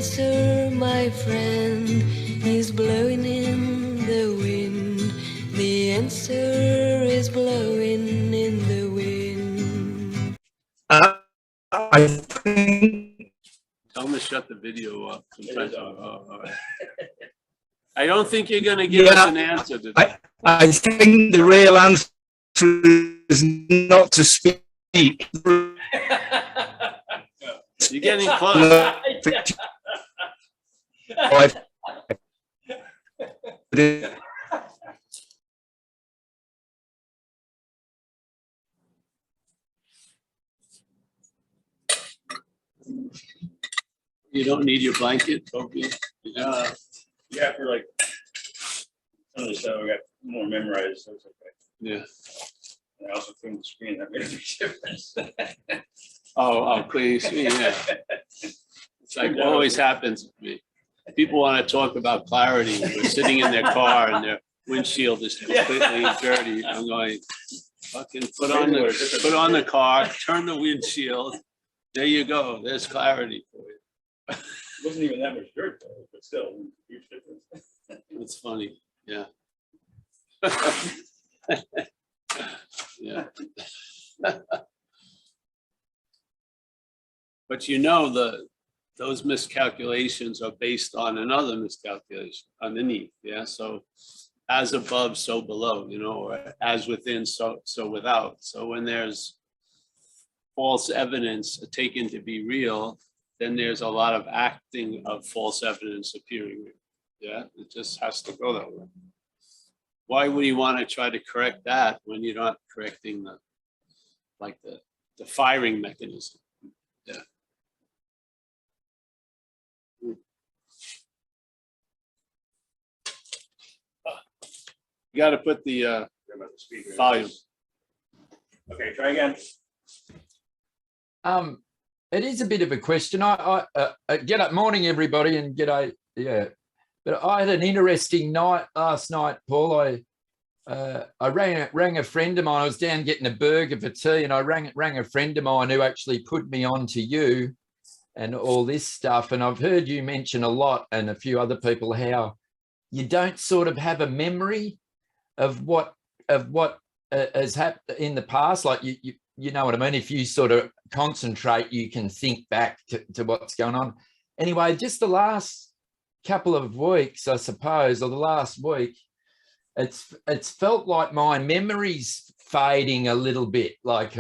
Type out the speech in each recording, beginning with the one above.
answer, my friend, is blowing in the wind. The answer is blowing in the wind. I think. Tell them to shut the video up. Sometimes, I don't think you're going to give us an answer to that. I think the real answer is not to speak. You're getting close. You don't need your blanket, Toby. Yeah, for like some of the stuff I got more memorized, so it's okay. Yeah. And I also cleaned the screen. That made a big difference. Oh, please. Yeah. It's like always happens to me. People want to talk about clarity. They're sitting in their car and their windshield is completely dirty. I'm going, fucking put on the car, turn the windshield. There you go. There's clarity for you. It wasn't even that much dirt though, but still, huge difference. It's funny. Yeah. Yeah. But you know, those miscalculations are based on another miscalculation underneath. Yeah. So as above, so below, you know, or as within, so without. So when there's false evidence taken to be real, then there's a lot of acting of false evidence appearing real. Yeah, it just has to go that way. Why would you want to try to correct that when you're not correcting the firing mechanism? Yeah. You got to put the volume. Okay, try again. It is a bit of a question. I get up, morning everybody, and yeah. But I had an interesting night last night, Paul. I rang a friend of mine. I was down getting a burger for tea, and I rang a friend of mine who actually put me on to you and all this stuff. And I've heard you mention a lot, and a few other people, how you don't sort of have a memory of what has happened in the past. Like you know what I mean? If you sort of concentrate, you can think back to what's going on. Anyway, just the last couple of weeks, I suppose, or the last week, it's felt like my memory's fading a little bit. Like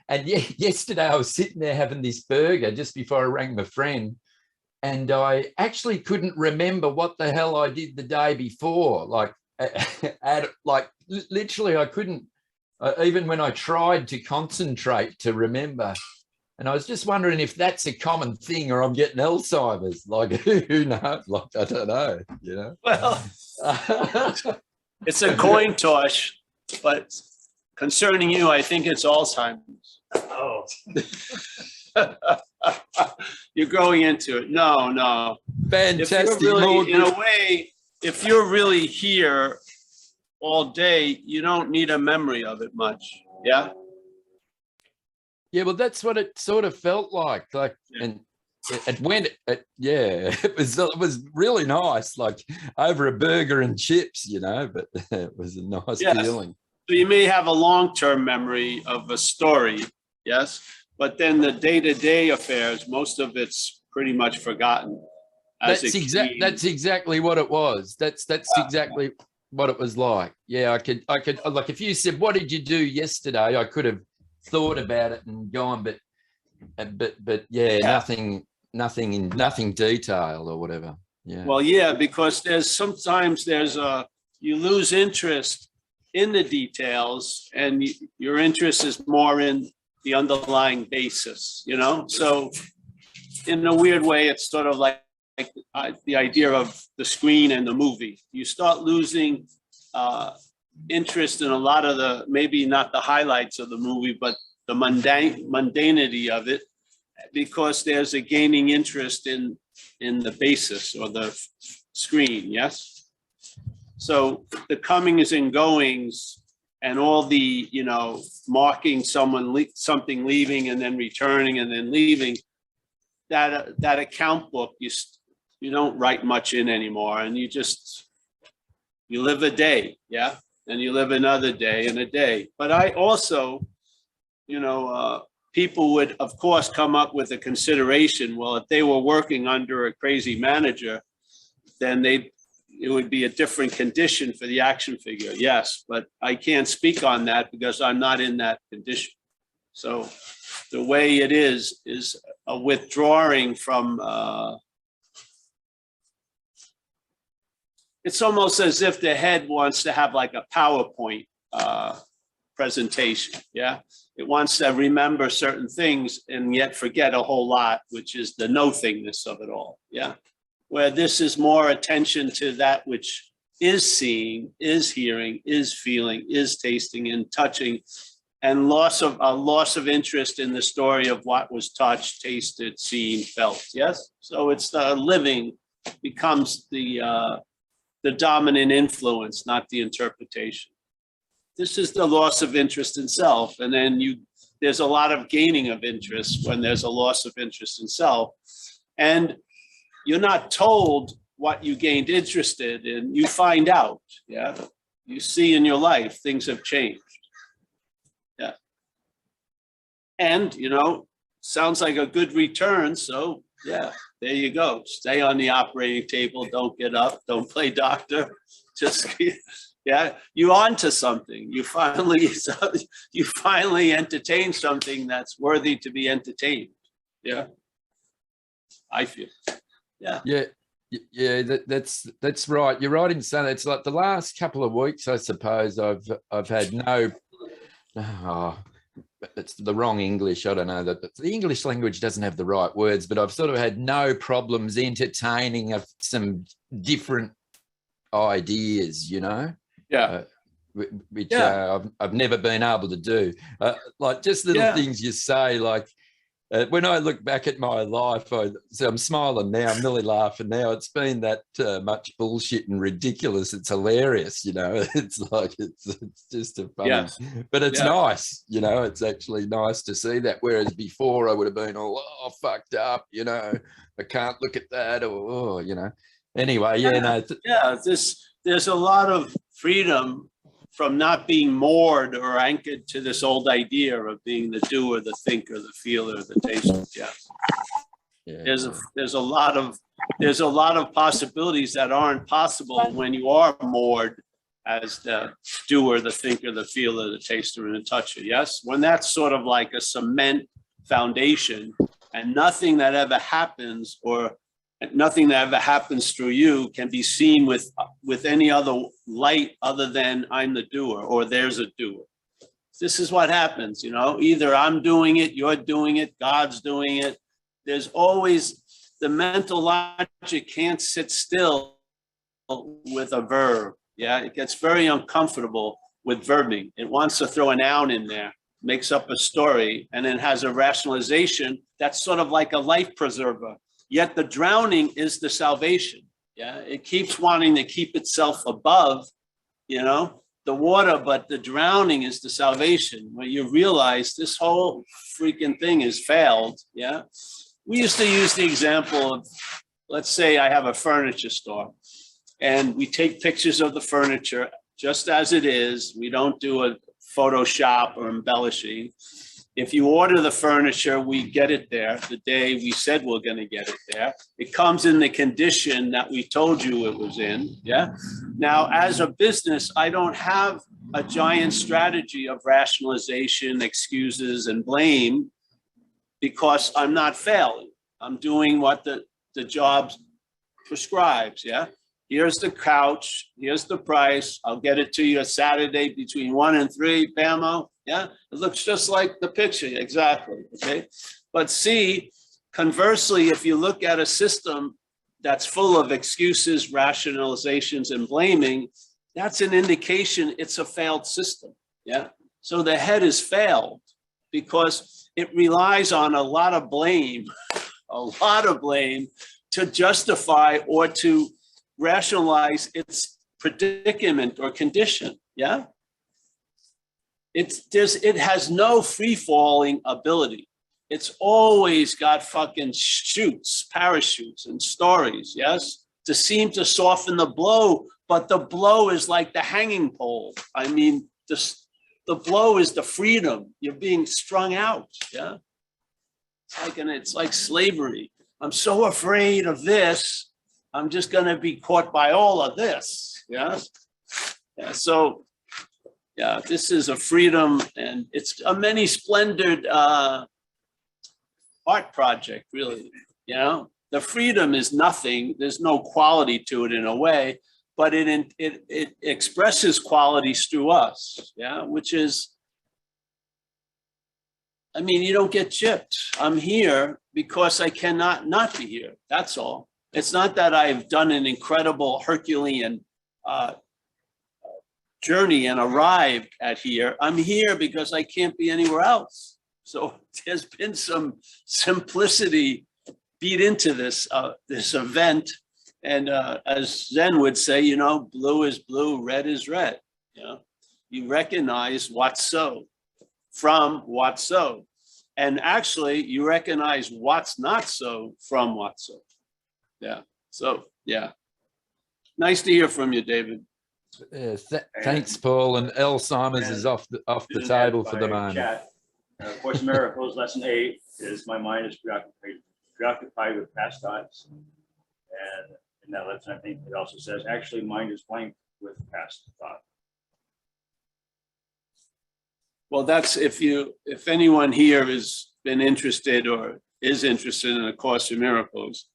yesterday I was sitting there having this burger just before I rang my friend, and I actually couldn't remember what the hell I did the day before. Like literally I couldn't, even when I tried to concentrate to remember. And I was just wondering if that's a common thing, or I'm getting Alzheimer's. Like, who knows? Like, I don't know, you know? Well, it's a coin toss, but concerning you, I think it's Alzheimer's. Oh. You're growing into it. No. Fantastic. Really, in a way, if you're really here all day, you don't need a memory of it much. Yeah? Yeah, well, that's what it sort of felt like. Like, yeah. And it went. Yeah, it was really nice. Like over a burger and chips, you know. But it was a nice feeling. So you may have a long-term memory of a story, yes, but then the day-to-day affairs, most of it's pretty much forgotten. That's exactly what it was. That's exactly what it was like. Yeah, I could like if you said, "What did you do yesterday?" I could have thought about it and gone, but yeah, nothing detailed or whatever. Yeah. Well, yeah, because sometimes you lose interest in the details, and your interest is more in the underlying basis, you know? So in a weird way, it's sort of like the idea of the screen and the movie. You start losing interest in a lot of maybe not the highlights of the movie, but the mundanity of it, because there's a gaining interest in the basis or the screen, yes? So the comings and goings and all the, you know, marking something leaving and then returning and then leaving, that account book, you don't write much in anymore, and you live a day, yeah, and you live another day and a day. But I also, people would, of course, come up with a consideration. Well, if they were working under a crazy manager, then it would be a different condition for the action figure. Yes, but I can't speak on that because I'm not in that condition. So the way it is a withdrawing from, it's almost as if the head wants to have like a PowerPoint presentation, yeah? It wants to remember certain things and yet forget a whole lot, which is the no-thingness of it all, yeah? Where this is more attention to that which is seeing, is hearing, is feeling, is tasting and touching, and loss of interest in the story of what was touched, tasted, seen, felt, yes? So it's the living becomes the dominant influence, not the interpretation. This is the loss of interest in self. And then there's a lot of gaining of interest when there's a loss of interest in self. And you're not told what you gained interested in, you find out, yeah? You see in your life, things have changed, yeah. And, sounds like a good return, so yeah, there you go. Stay on the operating table, don't get up, don't play doctor, just, yeah, you onto something. You finally entertain something that's worthy to be entertained, yeah, I feel. Yeah. Yeah, that's right. You're right in saying it's like the last couple of weeks, I suppose, I've had no, it's the wrong English. I don't know that the English language doesn't have the right words, but I've sort of had no problems entertaining of some different ideas, Yeah. Which I've never been able to do. Like just little things you say, like, when I look back at my life, I'm smiling now, I'm nearly laughing now. It's been that much bullshit and ridiculous. It's hilarious, It's like, it's just a fun, but it's nice, It's actually nice to see that. Whereas before I would have been all, fucked up, I can't look at that or, Anyway, there's a lot of freedom from not being moored or anchored to this old idea of being the doer, the thinker, the feeler, the taster. Yeah. There's a lot of possibilities that aren't possible when you are moored as the doer, the thinker, the feeler, the taster, and the toucher. Yes, when that's sort of like a cement foundation, and nothing that ever happens through you can be seen with any other light other than I'm the doer or there's a doer. This is what happens, either I'm doing it, you're doing it, God's doing it. There's always, the mental logic can't sit still with a verb. Yeah, it gets very uncomfortable with verbing. It wants to throw a noun in there, makes up a story, and then has a rationalization that's sort of like a life preserver. Yet the drowning is the salvation. Yeah, it keeps wanting to keep itself above, the water, but the drowning is the salvation. When you realize this whole freaking thing has failed. Yeah, we used to use the example of, let's say I have a furniture store, and we take pictures of the furniture just as it is. We don't do a Photoshop or embellishing. If you order the furniture, we get it there the day we said we're going to get it there. It comes in the condition that we told you it was in. Yeah. Now, as a business, I don't have a giant strategy of rationalization, excuses, and blame because I'm not failing. I'm doing what the job prescribes. Yeah. Here's the couch. Here's the price. I'll get it to you a Saturday between 1 and 3, Bamo. Yeah, it looks just like the picture, exactly, okay? But see, conversely, if you look at a system that's full of excuses, rationalizations, and blaming, that's an indication it's a failed system, yeah? So the head is failed because it relies on a lot of blame to justify or to rationalize its predicament or condition, yeah? It has no free-falling ability. it's always got fucking shoots, parachutes and stories, yes, to seem to soften the blow, but the blow is like the hanging pole. I mean, the blow is the freedom. You're being strung out, yeah? It's like slavery. I'm so afraid of this, I'm just gonna be caught by all of this, yeah? Yeah, so, yeah, this is a freedom, and it's a many splendored art project, really, you know? The freedom is nothing, there's no quality to it in a way, but it expresses qualities through us, yeah, which is, I mean, you don't get gypped. I'm here because I cannot not be here, that's all. It's not that I've done an incredible Herculean journey and arrived at here. I'm here because I can't be anywhere else. So there's been some simplicity beat into this this event, and as Zen would say, you know, blue is blue, red is red. You know, you recognize what's so from what's so, and actually you recognize what's not so from what's so. Yeah. So yeah, nice to hear from you, David. Thanks, Paul. And Alzheimer's is off the table for the moment. Chat. Course in Miracles, lesson 8 is my mind is preoccupied with past thoughts. And in that lesson, I think it also says, actually, mind is blank with past thought. Well, that's if anyone here has been interested or is interested in A Course in Miracles,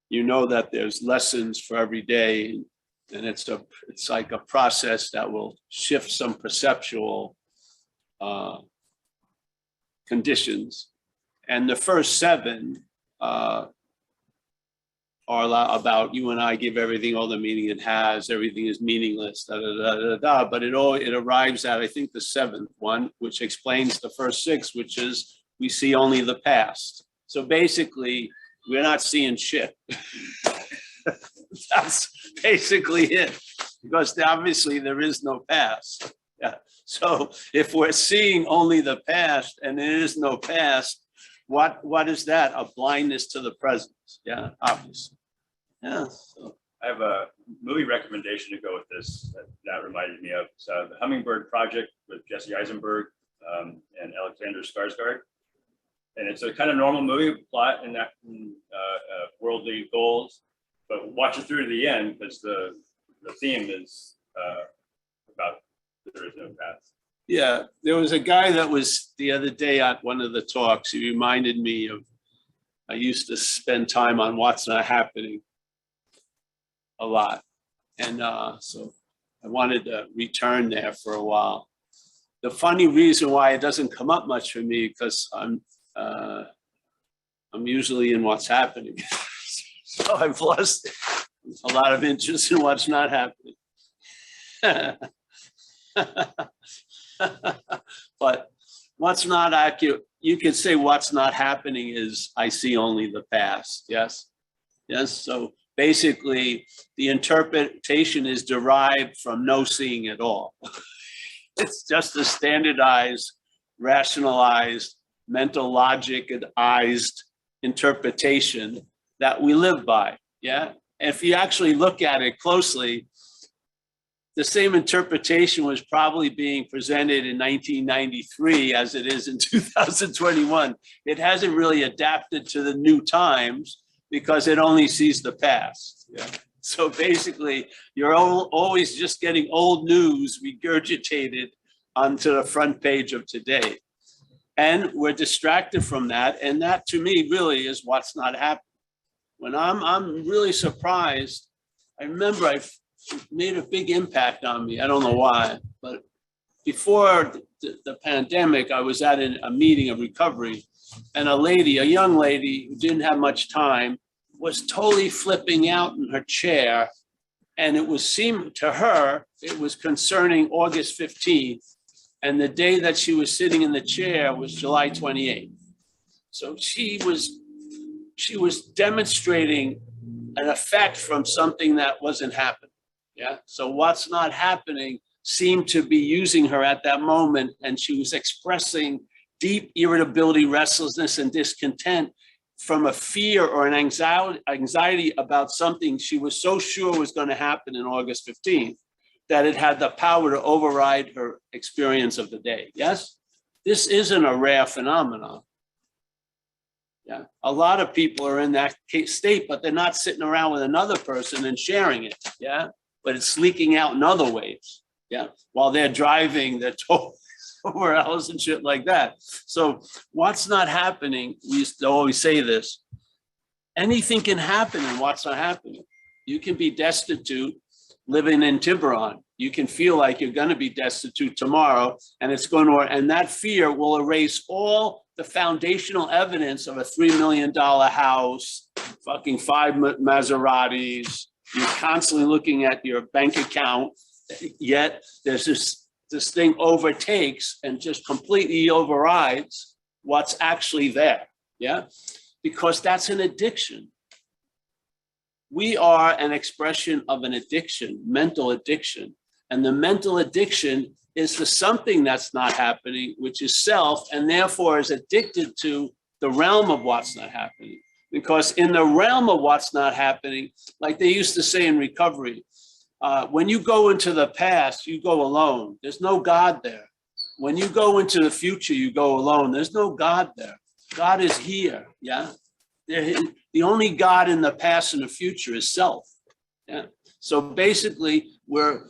you know that there's lessons for every day, and it's like a process that will shift some perceptual conditions. And the first 7 are about you and I give everything all the meaning it has, everything is meaningless, da, da, da, da, da. But it arrives at, I think, the 7th one, which explains the first 6, which is we see only the past. So basically, we're not seeing shit. That's basically it, because obviously there is no past. Yeah. So if we're seeing only the past and there is no past, what is that? A blindness to the present. Yeah, obviously. Yeah. So. I have a movie recommendation to go with this that reminded me of. So the Hummingbird Project with Jesse Eisenberg and Alexander Skarsgård. And it's a kind of normal movie plot and that worldly goals, but watch it through to the end because the theme is about there is no past. Yeah, there was a guy that was the other day at one of the talks. He reminded me of, I used to spend time on What's Not Happening a lot. And so I wanted to return there for a while. The funny reason why it doesn't come up much for me, because I'm usually in What's Happening. So I've lost a lot of interest in what's not happening. But what's not accurate, you could say what's not happening is I see only the past. Yes. Yes. So basically the interpretation is derived from no seeing at all. It's just a standardized, rationalized, mental logic-ized interpretation that we live by. Yeah. And if you actually look at it closely, the same interpretation was probably being presented in 1993 as it is in 2021. It hasn't really adapted to the new times because it only sees the past. Yeah. So basically, you're always just getting old news regurgitated onto the front page of today. And we're distracted from that. And that to me really is what's not happening. When I'm really surprised, I remember I made a big impact on me. I don't know why, but before the pandemic, I was at a meeting of recovery, and a young lady who didn't have much time was totally flipping out in her chair. And it seemed to her, it was concerning August 15th. And the day that she was sitting in the chair was July 28th. So she was demonstrating an effect from something that wasn't happening. Yeah. So what's not happening seemed to be using her at that moment, and she was expressing deep irritability, restlessness, and discontent from a fear or an anxiety about something she was so sure was going to happen in August 15th, that it had the power to override her experience of the day. Yes? This isn't a rare phenomenon. Yeah, a lot of people are in that state, but they're not sitting around with another person and sharing it. Yeah, but it's leaking out in other ways. Yeah, while they're driving, they're told somewhere else and shit like that. So what's not happening? We used to always say this. Anything can happen in what's not happening. You can be destitute living in Tiburon. You can feel like you're going to be destitute tomorrow, and it's going to, and that fear will erase all the foundational evidence of a $3 million house, fucking 5 Maseratis. You're constantly looking at your bank account, yet there's this thing overtakes and just completely overrides what's actually there. Yeah, because that's an addiction. We are an expression of an addiction, mental addiction. And the mental addiction is to something that's not happening, which is self, and therefore is addicted to the realm of what's not happening. Because in the realm of what's not happening, like they used to say in recovery, when you go into the past, you go alone. There's no God there. When you go into the future, you go alone. There's no God there. God is here, yeah? The only God in the past and the future is self, yeah? So basically, we're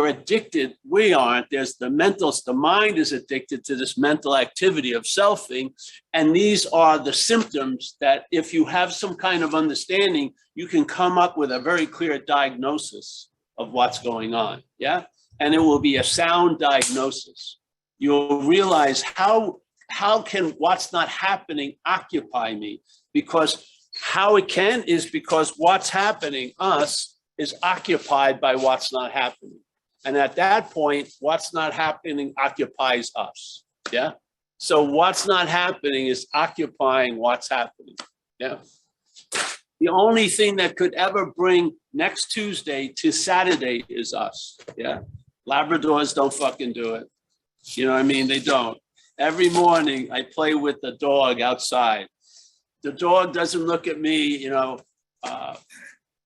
addicted. We aren't. There's the mind is addicted to this mental activity of selfing. And these are the symptoms that if you have some kind of understanding, you can come up with a very clear diagnosis of what's going on. Yeah. And it will be a sound diagnosis. You'll realize how can what's not happening occupy me? Because how it can is because what's happening us is occupied by what's not happening. And at that point, what's not happening occupies us. Yeah. So what's not happening is occupying what's happening. Yeah. The only thing that could ever bring next Tuesday to Saturday is us. Yeah. Labradors don't fucking do it. You know what I mean? They don't. Every morning I play with the dog outside. The dog doesn't look at me, you know,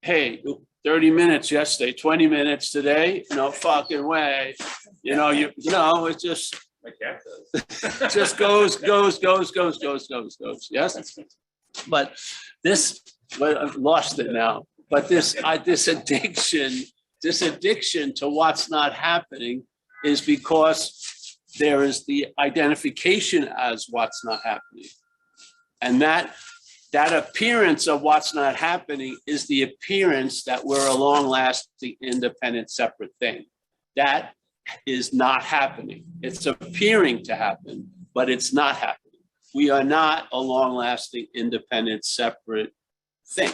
hey, 30 minutes yesterday, 20 minutes today, no fucking way. You know, it just, My cat does. just goes. Yes. But this, well, I've lost it now. But this addiction to what's not happening is because there is the identification as what's not happening. And that appearance of what's not happening is the appearance that we're a long-lasting, independent, separate thing. That is not happening. It's appearing to happen, but it's not happening. We are not a long-lasting, independent, separate thing.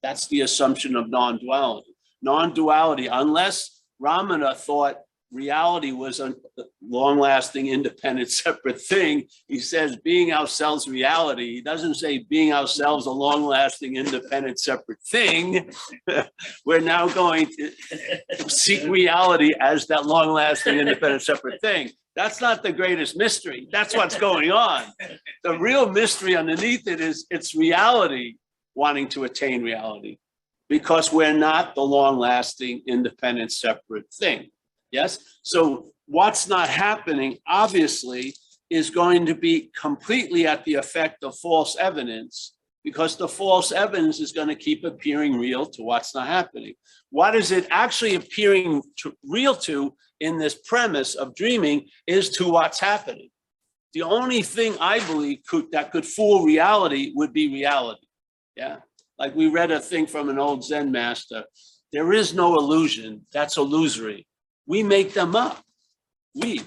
That's the assumption of non-duality. Non-duality, unless Ramana thought reality was a long-lasting, independent, separate thing. He says being ourselves reality. He doesn't say being ourselves a long-lasting, independent, separate thing. We're now going to seek reality as that long-lasting, independent, separate thing. That's not the greatest mystery. That's what's going on. The real mystery underneath it is it's reality wanting to attain reality, because we're not the long-lasting, independent, separate thing. Yes. So what's not happening, obviously, is going to be completely at the effect of false evidence, because the false evidence is going to keep appearing real to what's not happening. What is it actually appearing real to in this premise of dreaming is to what's happening. The only thing I believe that could fool reality would be reality. Yeah. Like we read a thing from an old Zen master. There is no illusion. That's illusory. We make them up. We're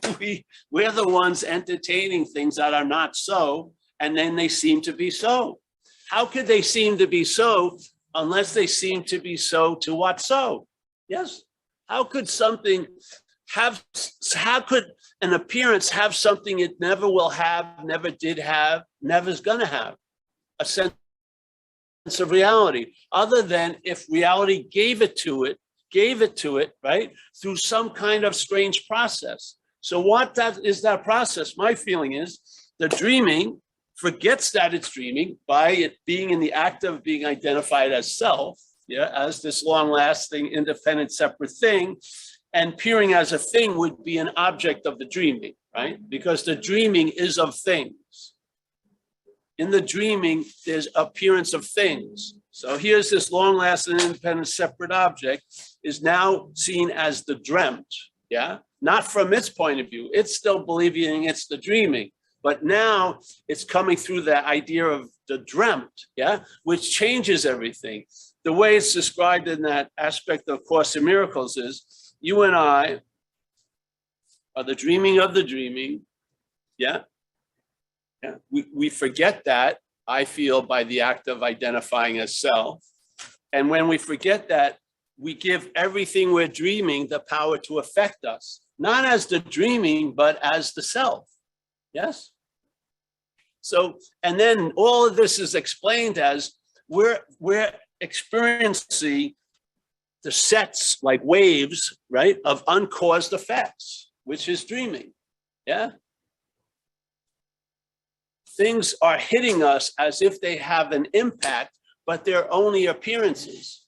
the ones entertaining things that are not so, and then they seem to be so. How could they seem to be so unless they seem to be so to what so? Yes. How could something how could an appearance have something it never will have, never did have, never is going to have? A sense of reality, other than if reality gave it to it, right, through some kind of strange process. So what that is that process? My feeling is the dreaming forgets that it's dreaming by it being in the act of being identified as self, yeah, as this long-lasting, independent, separate thing, and appearing as a thing would be an object of the dreaming, right? Because the dreaming is of things. In the dreaming, there's appearance of things. So here's this long-lasting, independent, separate object is now seen as the dreamt, yeah? Not from its point of view. It's still believing it's the dreaming, but now it's coming through the idea of the dreamt, yeah? Which changes everything. The way it's described in that aspect of Course in Miracles is you and I are the dreaming of the dreaming, yeah? Yeah. We forget that, I feel, by the act of identifying as self. And when we forget that, we give everything we're dreaming the power to affect us, not as the dreaming, but as the self. Yes? So, and then all of this is explained as we're experiencing the sets like waves, right, of uncaused effects, which is dreaming. Yeah? Things are hitting us as if they have an impact, but they're only appearances.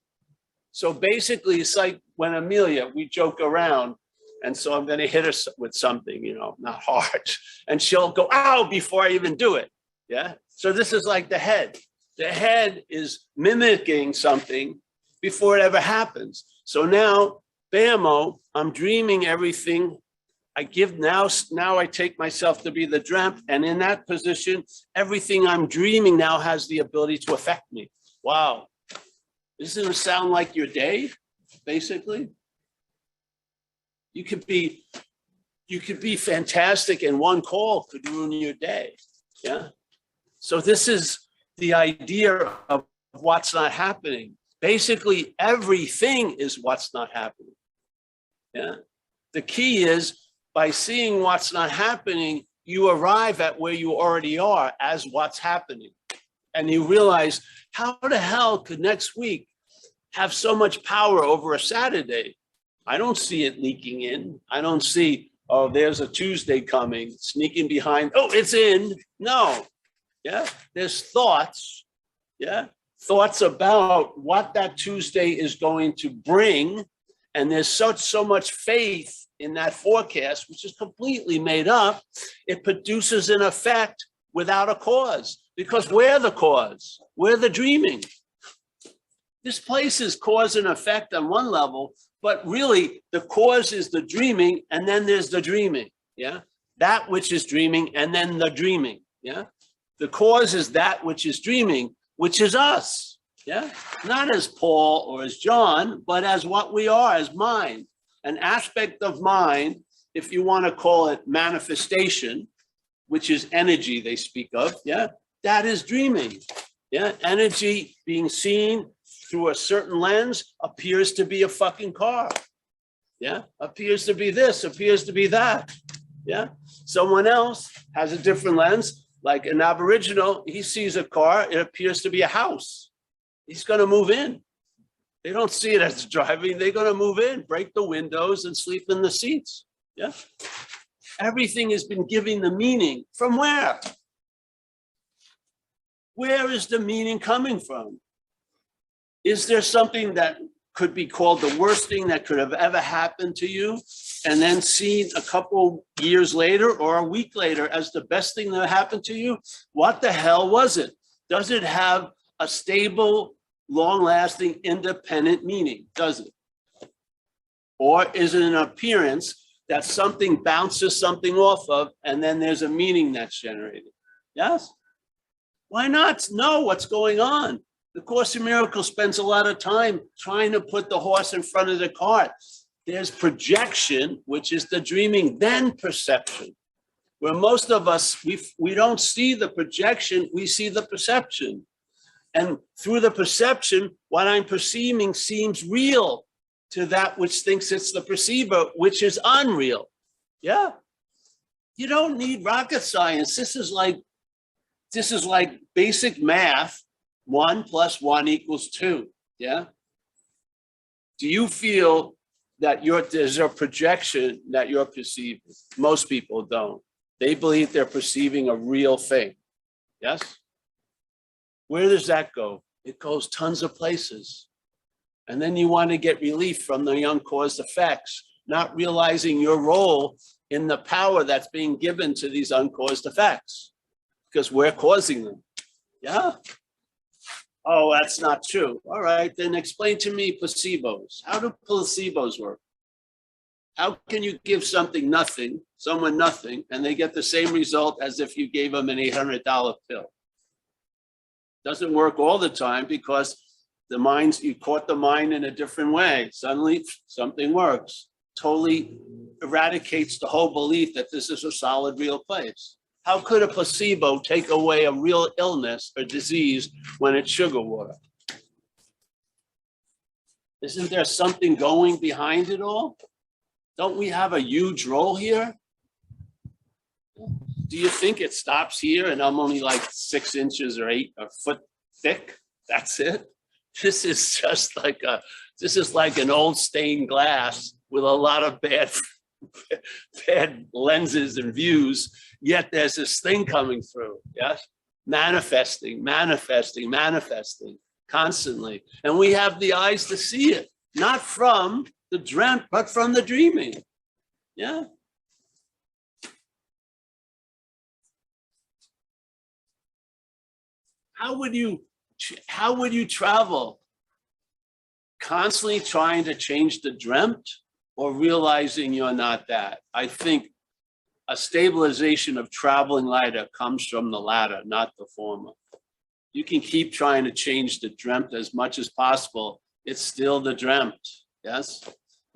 So basically, it's like when Amelia, we joke around, and so I'm going to hit her with something, you know, not hard, and she'll go, ow, before I even do it. Yeah. So this is like the head. The head is mimicking something before it ever happens. So now, bammo, I'm dreaming everything. I give now I take myself to be the dreamt, and in that position, everything I'm dreaming now has the ability to affect me. Wow. Doesn't it sound like your day, basically? You could be fantastic, and one call could ruin your day. Yeah. So this is the idea of what's not happening. Basically, everything is what's not happening. Yeah. The key is by seeing what's not happening, you arrive at where you already are as what's happening. And you realize, how the hell could next week have so much power over a Saturday? I don't see it leaking in. I don't see, oh, there's a Tuesday coming, sneaking behind. Oh, it's in. No. Yeah. There's thoughts. Yeah. Thoughts about what that Tuesday is going to bring. And there's so much faith in that forecast, which is completely made up. It produces an effect without a cause, because we're the cause. We're the dreaming. This place is cause and effect on one level, but really the cause is the dreaming, and then there's the dreaming. Yeah. That which is dreaming, and then the dreaming. Yeah. The cause is that which is dreaming, which is us. Yeah. Not as Paul or as John, but as what we are, as mind. An aspect of mind, if you want to call it manifestation, which is energy they speak of. Yeah. That is dreaming. Yeah. Energy being seen through a certain lens appears to be a fucking car. Yeah. Appears to be this, appears to be that. Yeah. Someone else has a different lens. Like an Aboriginal, he sees a car, it appears to be a house. He's going to move in. They don't see it as driving. They're going to move in, break the windows, and sleep in the seats. Yeah. Everything has been given the meaning. From where? Where is the meaning coming from? Is there something that could be called the worst thing that could have ever happened to you, and then seen a couple years later or a week later as the best thing that happened to you? What the hell was it? Does it have a stable, long-lasting, independent meaning? Does it? Or is it an appearance that something bounces something off of, and then there's a meaning that's generated? Yes? Why not know what's going on? The Course in Miracles spends a lot of time trying to put the horse in front of the cart. There's projection, which is the dreaming, then perception. Where most of us, we don't see the projection, we see the perception. And through the perception, what I'm perceiving seems real to that which thinks it's the perceiver, which is unreal. Yeah. You don't need rocket science. This is like basic math. 1 + 1 = 2. Yeah. Do you feel that there's a projection that you're perceiving. Most people don't. They believe they're perceiving a real thing. Yes? Where does that go? It goes tons of places. And then you want to get relief from the uncaused effects, not realizing your role in the power that's being given to these uncaused effects, because we're causing them. Yeah? Oh, that's not true. All right, then explain to me placebos. How do placebos work? How can you give someone nothing, and they get the same result as if you gave them an $800 pill? Doesn't work all the time because you caught the mind in a different way. Suddenly something works. Totally eradicates the whole belief that this is a solid, real place. How could a placebo take away a real illness or disease when it's sugar water? Isn't there something going behind it all? Don't we have a huge role here? Do you think it stops here and I'm only like 6 inches or 8 a foot thick? That's it. This is just like an old stained glass with a lot of bad lenses and views, yet there's this thing coming through, yes? Manifesting constantly. And we have the eyes to see it, not from the dreamt, but from the dreaming, yeah? How would you travel? Constantly trying to change the dreamt or realizing you're not that? I think a stabilization of traveling lighter comes from the latter, not the former. You can keep trying to change the dreamt as much as possible. It's still the dreamt, yes?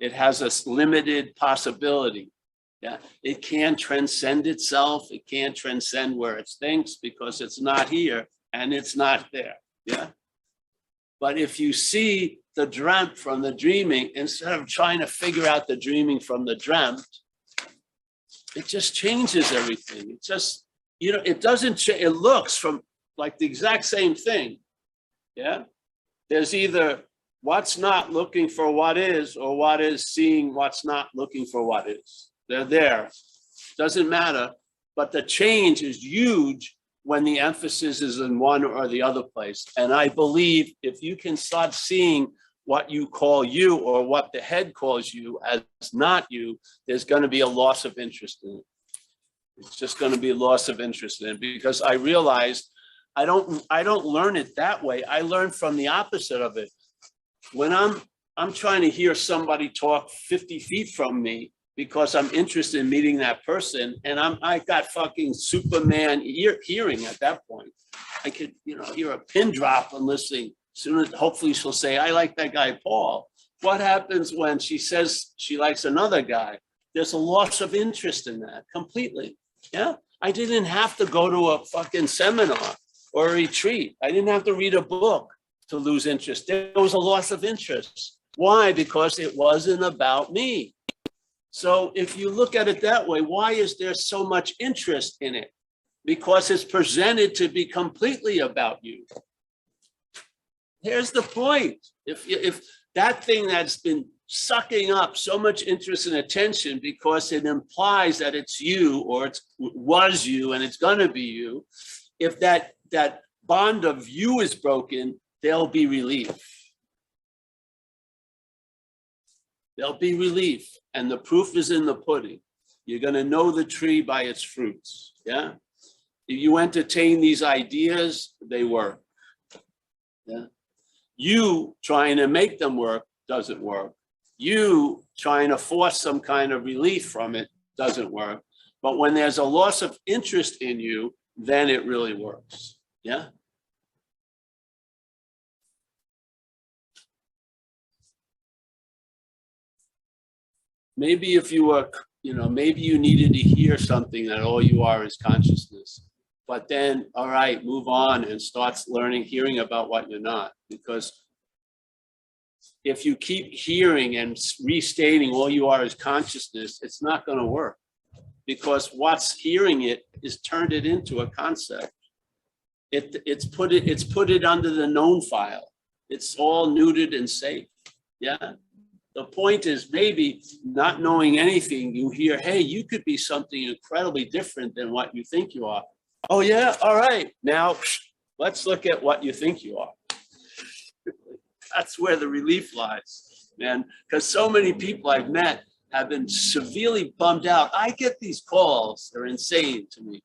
It has a limited possibility. Yeah, it can't transcend itself. It can't transcend where it thinks because it's not here and it's not there. Yeah. But if you see the dreamt from the dreaming, instead of trying to figure out the dreaming from the dreamt, it just changes everything. It just, it doesn't change. It looks from like the exact same thing. Yeah. There's either what's not looking for what is, or what is seeing what's not looking for what is. They're there. Doesn't matter. But the change is huge when the emphasis is in one or the other place. And I believe if you can start seeing what you call you or what the head calls you as not you, there's going to be a loss of interest in it. It's just going to be a loss of interest in it, because I realized I don't learn it that way. I learn from the opposite of it. When I'm trying to hear somebody talk 50 feet from me because I'm interested in meeting that person, and I got fucking Superman hearing at that point. I could, hear a pin drop and listening. Soon as hopefully she'll say, I like that guy, Paul. What happens when she says she likes another guy? There's a loss of interest in that completely. Yeah. I didn't have to go to a fucking seminar or a retreat. I didn't have to read a book to lose interest. There was a loss of interest. Why? Because it wasn't about me. So if you look at it that way, why is there so much interest in it? Because it's presented to be completely about you. Here's the point. If that thing that's been sucking up so much interest and attention because it implies that it's you, or it was you and it's going to be you, if that bond of you is broken, there'll be relief. There'll be relief. And the proof is in the pudding. You're going to know the tree by its fruits. Yeah. If you entertain these ideas, they work. Yeah. You trying to make them work doesn't work. You trying to force some kind of relief from it doesn't work. But when there's a loss of interest in you, then it really works. Yeah. Maybe if you were, maybe you needed to hear something that all you are is consciousness. But then, all right, move on and start hearing about what you're not. Because if you keep hearing and restating all you are is consciousness, it's not going to work. Because what's hearing it is turned it into a concept. It's put it under the known file. It's all neutered and safe. Yeah. The point is maybe not knowing anything, you hear, hey, you could be something incredibly different than what you think you are. Oh yeah, all right. Now let's look at what you think you are. That's where the relief lies, man. Because so many people I've met have been severely bummed out. I get these calls, they're insane to me.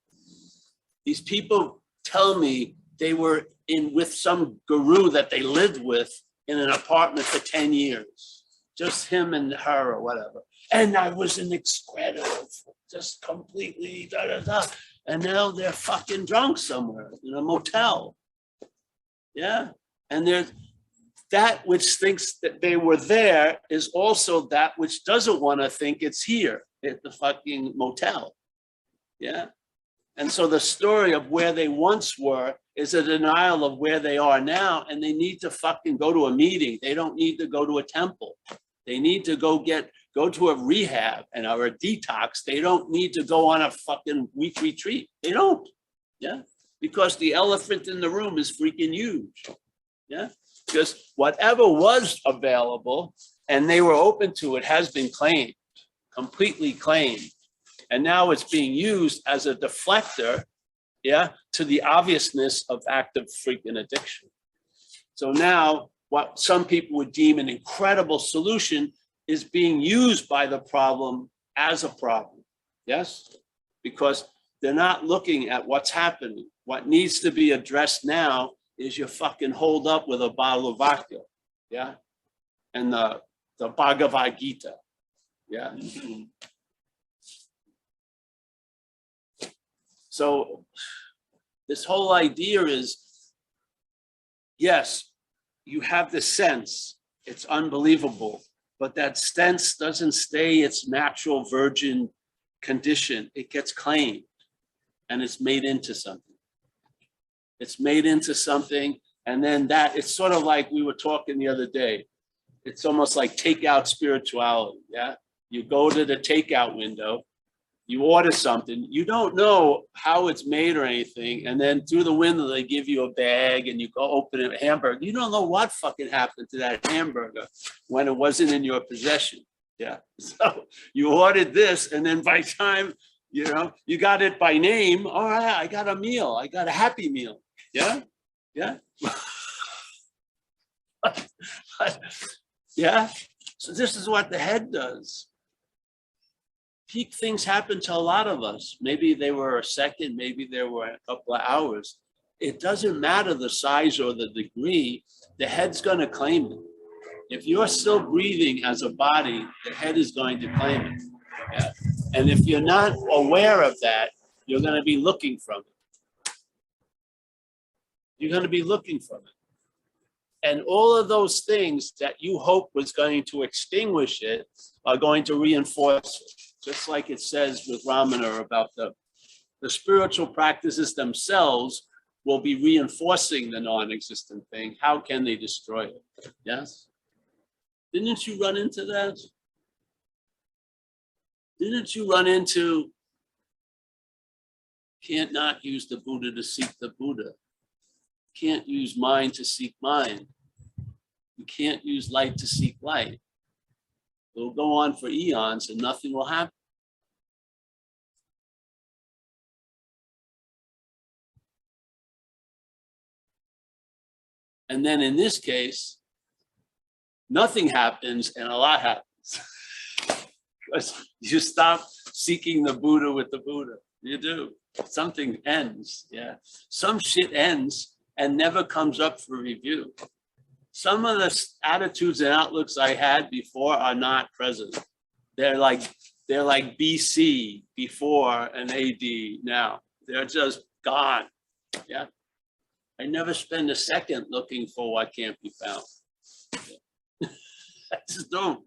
These people tell me they were in with some guru that they lived with in an apartment for 10 years. Just him and her or whatever. And I was an incredible, just completely da da da. And now they're fucking drunk somewhere in a motel. Yeah. And there's that which thinks that they were there is also that which doesn't want to think it's here at the fucking motel. Yeah. And so the story of where they once were is a denial of where they are now. And they need to fucking go to a meeting. They don't need to go to a temple. They need to go to a rehab and or a detox. They don't need to go on a fucking week retreat. They don't. Yeah. Because the elephant in the room is freaking huge. Yeah. Because whatever was available and they were open to it has been claimed, completely claimed. And now it's being used as a deflector, yeah, to the obviousness of active freaking addiction. So now what some people would deem an incredible solution is being used by the problem as a problem. Yes, because they're not looking at what's happening. What needs to be addressed now is you fucking hold up with a bottle of vodka, yeah, and the Bhagavad Gita, yeah. So this whole idea is, yes, you have the sense, it's unbelievable, but that sense doesn't stay its natural virgin condition. It gets claimed and it's made into something. It's made into something, and then that, it's sort of like we were talking the other day. It's almost like takeout spirituality, yeah? You go to the takeout window, you order something, you don't know how it's made or anything, and then through the window they give you a bag and you go open a hamburger. You don't know what fucking happened to that hamburger when it wasn't in your possession, yeah? So you ordered this, and then by the time, you know, you got it by name, all right, I got a meal, I got a happy meal. Yeah, yeah, yeah. So this is what the head does. Peak things happen to a lot of us. Maybe they were a second, maybe they were a couple of hours. It doesn't matter the size or the degree, the head's going to claim it. If you're still breathing as a body, the head is going to claim it. Yeah. And if you're not aware of that, you're going to be looking from it. You're going to be looking from it. And all of those things that you hope was going to extinguish it are going to reinforce it. Just like it says with Ramana about the spiritual practices themselves will be reinforcing the non-existent thing. How can they destroy it? Yes? Didn't you run into that? Didn't you run into, can't not use the Buddha to seek the Buddha? Can't use mind to seek mind. You can't use light to seek light. It'll go on for eons and nothing will happen. And then in this case, nothing happens and a lot happens. Because you stop seeking the Buddha with the Buddha. You do. Something ends, yeah. Some shit ends and never comes up for review. Some of the attitudes and outlooks I had before are not present. They're like BC, before, and AD now. They're just gone, yeah. I never spend a second looking for what can't be found. I just don't.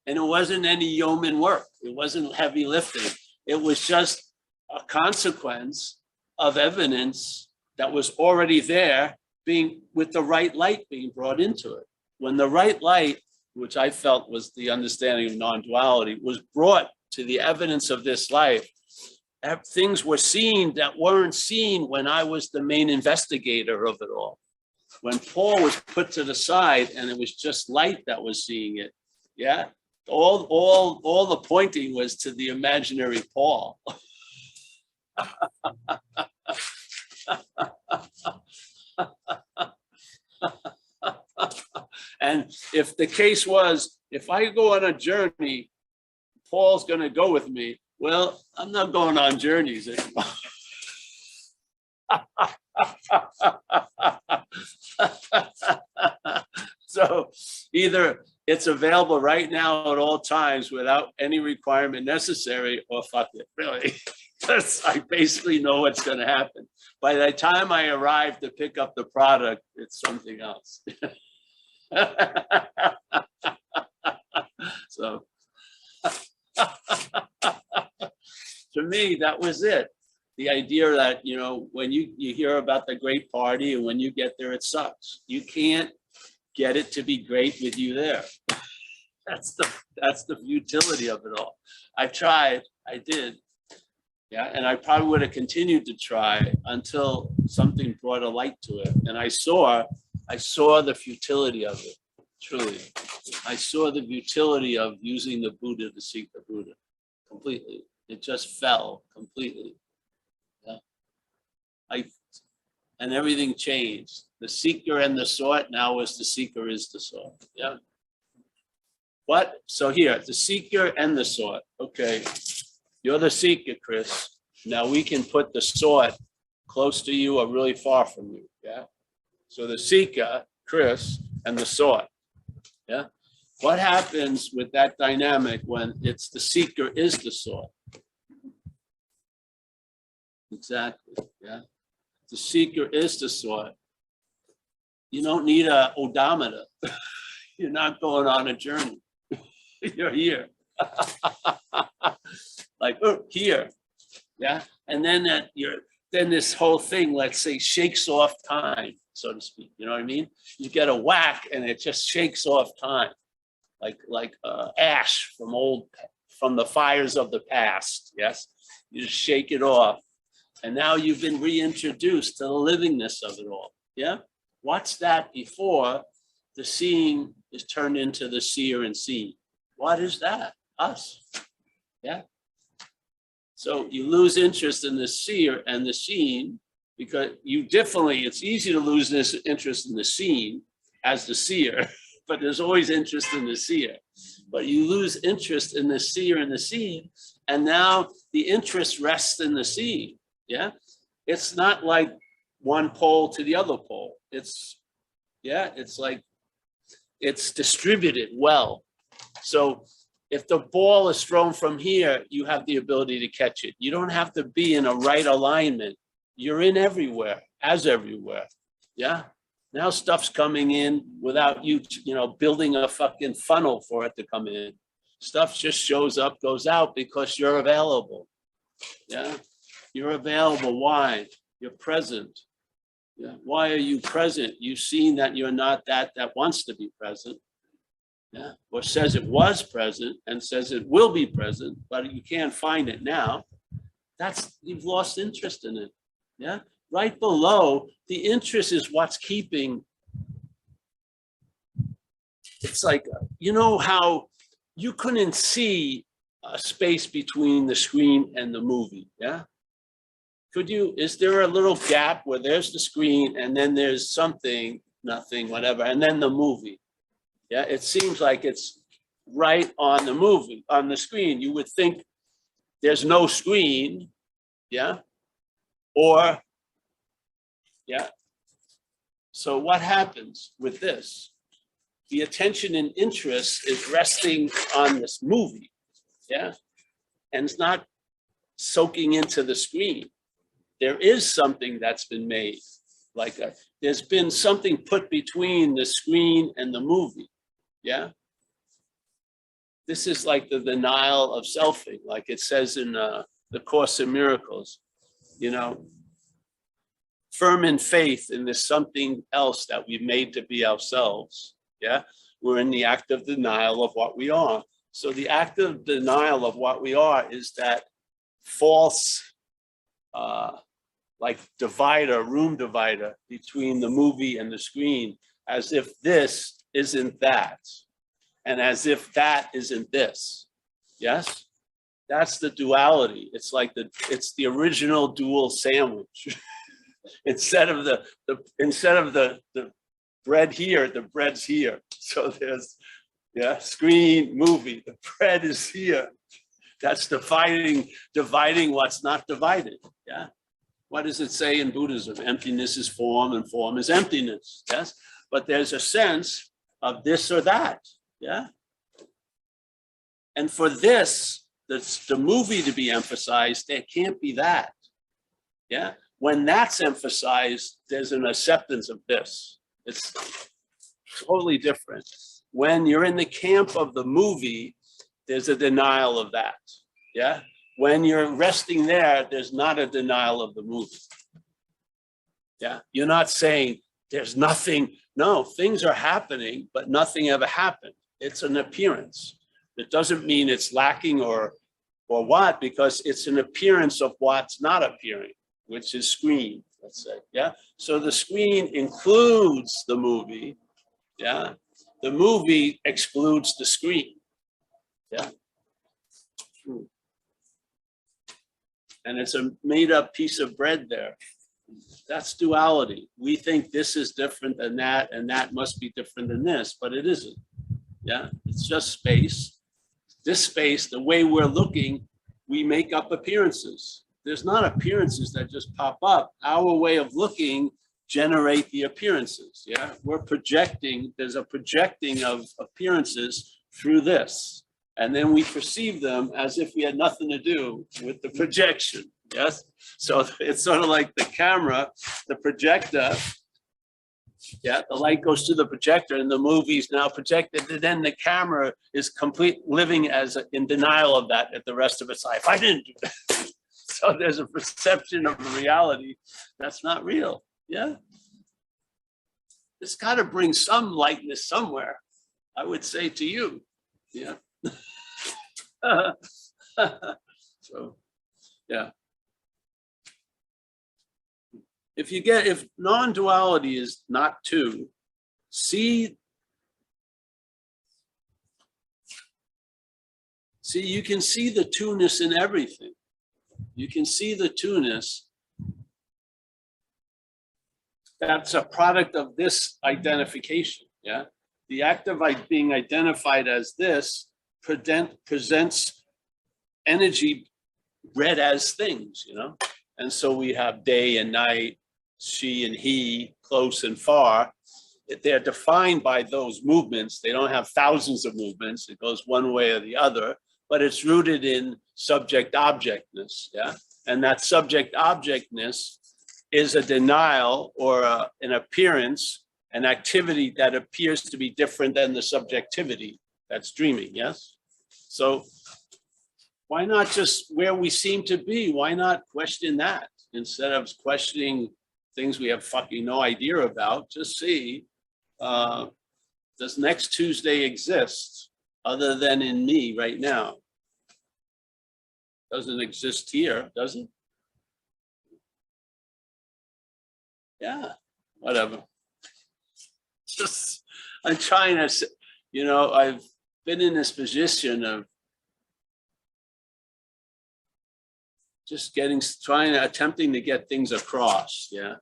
And it wasn't any yeoman work. It wasn't heavy lifting. It was just a consequence of evidence that was already there, being with the right light being brought into it. When the right light, which I felt was the understanding of non-duality, was brought to the evidence of this life, things were seen that weren't seen when I was the main investigator of it all. When Paul was put to the side and it was just light that was seeing it, Yeah. All the pointing was to the imaginary Paul. And if the case was, if I go on a journey, Paul's going to go with me. Well, I'm not going on journeys anymore. So either it's available right now at all times without any requirement necessary, or fuck it, really. Because I basically know what's going to happen. By the time I arrive to pick up the product, it's something else. So to me, that was it. The idea that, you know, when you hear about the great party and when you get there, it sucks. You can't get it to be great with you there. That's the futility of it all. I tried, I did. Yeah, and I probably would have continued to try until something brought a light to it. And I saw the futility of it, truly. I saw the futility of using the Buddha to seek the Buddha completely. It just fell completely. Yeah. And everything changed. The seeker and the sought now is the seeker is the sought. Yeah. What? So here, the seeker and the sought. Okay. You're the seeker, Chris. Now we can put the sought close to you or really far from you. Yeah. So the seeker, Chris, and the sought. Yeah. What happens with that dynamic when it's the seeker is the sought? Exactly. Yeah. The seeker is the sought. You don't need an odometer. You're not going on a journey. You're here. Like, oh, here. Yeah. And then then this whole thing, let's say, shakes off time, so to speak. You know what I mean? You get a whack and it just shakes off time. Like ash from the fires of the past. Yes. You just shake it off. And now you've been reintroduced to the livingness of it all. Yeah. Watch that before the seeing is turned into the seer and seen. What is that? Us. Yeah. So you lose interest in the seer and the seen because it's easy to lose this interest in the seen as the seer, but there's always interest in the seer. But you lose interest in the seer and the seen, and now the interest rests in the seen. Yeah. It's not like one pole to the other pole. It's like it's distributed well. So if the ball is thrown from here, you have the ability to catch it. You don't have to be in a right alignment. You're in everywhere, as everywhere. Yeah. Now stuff's coming in without you, building a fucking funnel for it to come in. Stuff just shows up, goes out because you're available. Yeah. You're available. Why? You're present. Yeah. Why are you present? You've seen that you're not that wants to be present. Yeah. Or says it was present and says it will be present, but you can't find it now. You've lost interest in it. Yeah. Right below, the interest is what's keeping. It's like, how you couldn't see a space between the screen and the movie. Yeah. Could you? Is there a little gap where there's the screen and then there's something, nothing, whatever, and then the movie? Yeah, it seems like it's right on the movie, on the screen. You would think there's no screen, yeah? Or, yeah. So what happens with this? The attention and interest is resting on this movie, yeah? And it's not soaking into the screen. There is something that's been made. There's been something put between the screen and the movie. Yeah. This is like the denial of selfing, like it says in the Course in Miracles, firm in faith in this something else that we've made to be ourselves. Yeah. We're in the act of denial of what we are. So the act of denial of what we are is that false, like room divider between the movie and the screen, as if this isn't that. and as if that isn't this. Yes, that's the duality. It's like it's the original dual sandwich. Instead of the bread here, the bread's here. So there's, yeah, screen, movie, the bread is here. That's dividing what's not divided. Yeah. What does it say in Buddhism? Emptiness is form and form is emptiness. Yes. But there's a sense of this or that. Yeah. And for this, the movie to be emphasized, there can't be that. Yeah. When that's emphasized, there's an acceptance of this. It's totally different. When you're in the camp of the movie, there's a denial of that. Yeah. When you're resting there, there's not a denial of the movie. Yeah. You're not saying there's nothing. No, things are happening, but nothing ever happened. It's an appearance. It doesn't mean it's lacking or what, because it's an appearance of what's not appearing, which is screen, let's say. Yeah. So the screen includes the movie. Yeah. The movie excludes the screen. Yeah. And it's a made up piece of bread there. That's duality. We think this is different than that, and that must be different than this, but it isn't. Yeah, it's just space. This space, the way we're looking, we make up appearances. There's not appearances that just pop up. Our way of looking generate the appearances. Yeah, we're projecting. There's a projecting of appearances through this. And then we perceive them as if we had nothing to do with the projection. Yes. So it's sort of like the camera, the projector. Yeah. The light goes to the projector and the movie's now projected. And then the camera is living in denial of that at the rest of its life. I didn't do that. So there's a perception of a reality that's not real. Yeah. It's got to bring some lightness somewhere, I would say to you. Yeah. So, yeah. If non-duality is not two, see, you can see the two-ness in everything. You can see the two-ness. That's a product of this identification. Yeah. The act of being identified as this presents energy read as things, you know? And so we have day and night, she and he, close and far. They're defined by those movements. They don't have thousands of movements. It goes one way or the other, but it's rooted in subject-objectness, yeah? And that subject-objectness is a denial or an appearance, an activity that appears to be different than the subjectivity that's dreaming, yes? So why not just where we seem to be? Why not question that instead of questioning things we have fucking no idea about? Just see, does next Tuesday exist other than in me right now? Doesn't exist here, does it? Yeah, whatever. Just, I'm trying to, you know, I've been in this position of just attempting to get things across, yeah.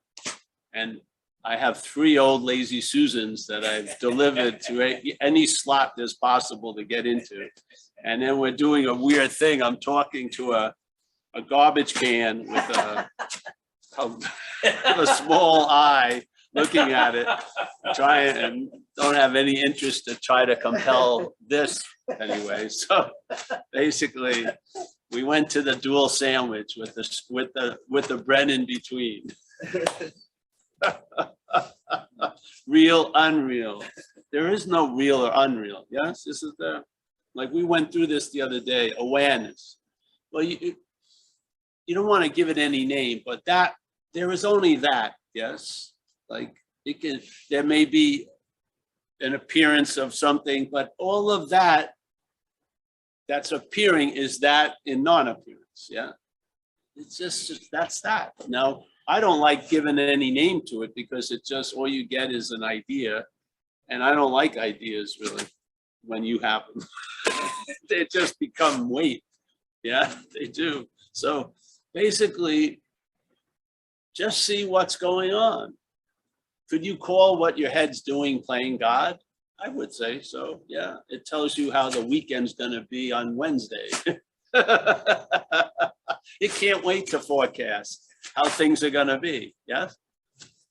And I have 3 old lazy Susans that I've delivered to any slot there's possible to get into. And then we're doing a weird thing. I'm talking to a garbage can with a small eye looking at it, trying and don't have any interest to try to compel this anyway. So basically, we went to the dual sandwich with the bread in between. Real, unreal. There is no real or unreal. Yes, this is like we went through this the other day. Awareness. Well, you don't want to give it any name, but there is only that. Yes, like there may be an appearance of something, but all of that that's appearing is that in non-appearance. Yeah, it's just that's that. Now, I don't like giving any name to it because it just all you get is an idea, and I don't like ideas really. when you have them. They just become weight. Yeah, they do. So basically, just see what's going on. Could you call what your head's doing playing God? I would say so. Yeah, it tells you how the weekend's going to be on Wednesday. It can't wait to forecast how things are going to be. Yes.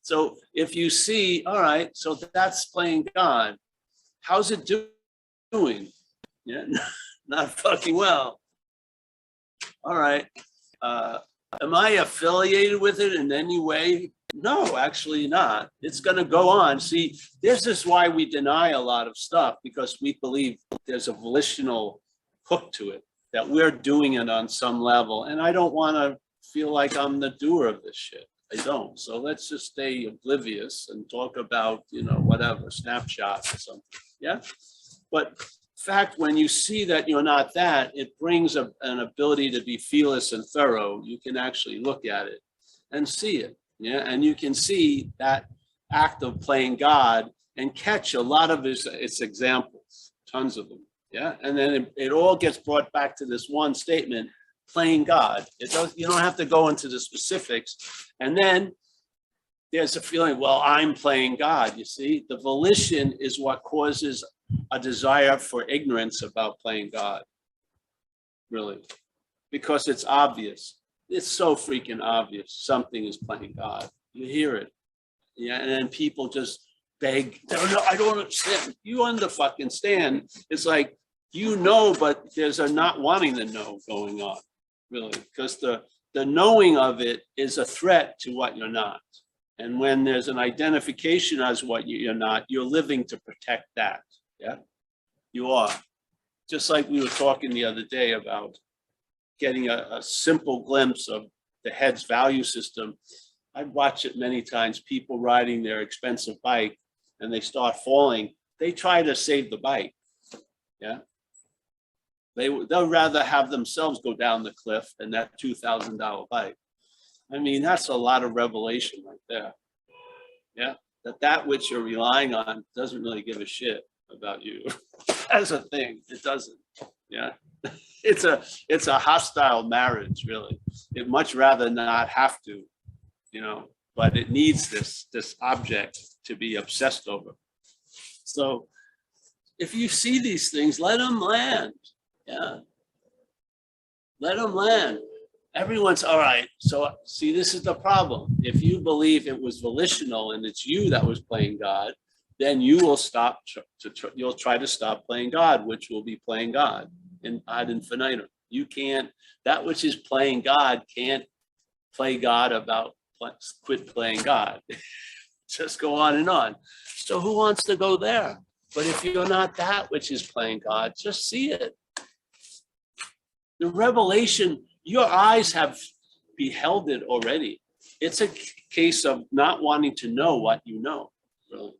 So if you see, all right, so that's playing God. How's it doing? Yeah, not fucking well. All right. Am I affiliated with it in any way? No, actually not. It's going to go on. See, this is why we deny a lot of stuff, because we believe there's a volitional hook to it, that we're doing it on some level. And I don't want to feel like I'm the doer of this shit. I don't. So let's just stay oblivious and talk about, you know, whatever, snapshots or something. Yeah. But in fact, when you see that you're not that, it brings an ability to be fearless and thorough. You can actually look at it and see it. Yeah. And you can see that act of playing God and catch a lot of its examples, tons of them. Yeah. And then it all gets brought back to this one statement, playing God. It does, you don't have to go into the specifics. And then there's a feeling, well, I'm playing God. You see, the volition is what causes a desire for ignorance about playing God, really, because it's obvious. It's so freaking obvious. Something is playing God. You hear it. Yeah. And then people just beg, I don't understand. You fucking stand. It's like, you know, but there's a not wanting to know going on, really, because the knowing of it is a threat to what you're not. And when there's an identification as what you're not, you're living to protect that. Yeah, you are. Just like we were talking the other day about getting a simple glimpse of the head's value system. I've watched it many times, people riding their expensive bike and they start falling. They try to save the bike. Yeah. They'll rather have themselves go down the cliff than that $2,000 bike. I mean, that's a lot of revelation right there. Yeah. That which you're relying on doesn't really give a shit about you as a thing. It doesn't. Yeah. It's a hostile marriage, really. It'd much rather not have to, you know, but it needs this object to be obsessed over. So if you see these things, let them land. Yeah. Let them land. Everyone's all right. So see, this is the problem. If you believe it was volitional and it's you that was playing God, then you will stop. You'll try to stop playing God, which will be playing God in ad infinitum. You can't. That which is playing God can't play God about quit playing God. Just go on and on. So who wants to go there? But if you're not that which is playing God, just see it. The revelation, your eyes have beheld it already. It's a case of not wanting to know what you know, really.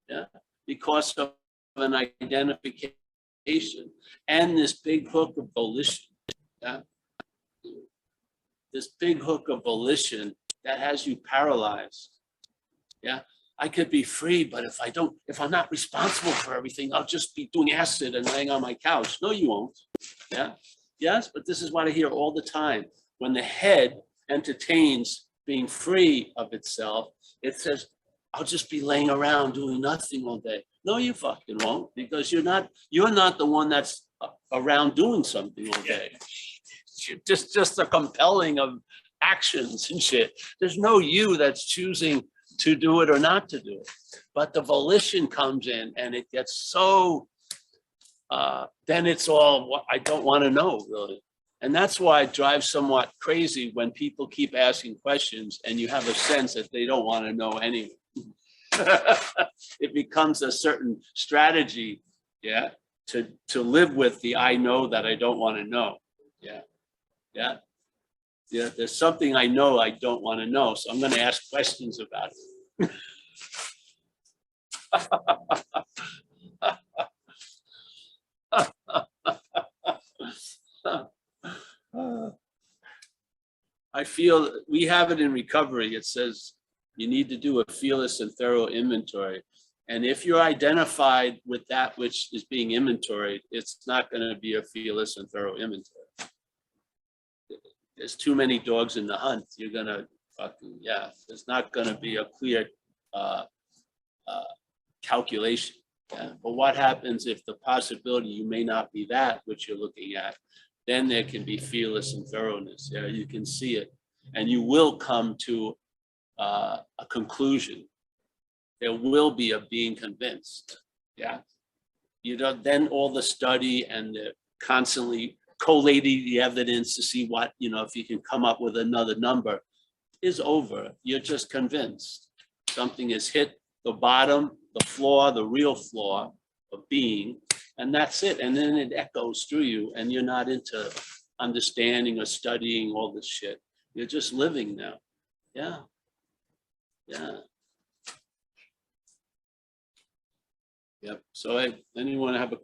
Yeah, because of an identification and this big hook of volition. Yeah, this big hook of volition that has you paralyzed. Yeah, I could be free, but if I'm not responsible for everything, I'll just be doing acid and laying on my couch. No, you won't. Yeah. Yes, but this is what I hear all the time. When the head entertains being free of itself, it says, I'll just be laying around doing nothing all day. No, you fucking won't, because you're not the one that's around doing something all day. Just a compelling of actions and shit. There's no you that's choosing to do it or not to do it. But the volition comes in and it gets so then it's all what I don't want to know, really. And that's why it drives somewhat crazy when people keep asking questions and you have a sense that they don't want to know anyway. It becomes a certain strategy, yeah, to live with the I know that I don't want to know. Yeah. Yeah. Yeah. There's something I know I don't want to know. So I'm going to ask questions about it. I feel we have it in recovery. It says you need to do a fearless and thorough inventory. And if you're identified with that which is being inventoried, it's not going to be a fearless and thorough inventory. There's too many dogs in the hunt. You're going to fucking, yeah, there's not going to be a clear calculation. Yeah. But what happens if the possibility you may not be that which you're looking at? Then there can be fearless and thoroughness. Yeah, you can see it, and you will come to a conclusion. There will be a being convinced. Yeah, you know, then all the study and the constantly collating the evidence to see what, you know, if you can come up with another number is over. You're just convinced something has hit the bottom, the floor, the real floor of being, and that's it. And then it echoes through you, and you're not into understanding or studying all this shit. You're just living now. Yeah. Yeah. Yep. So anyone have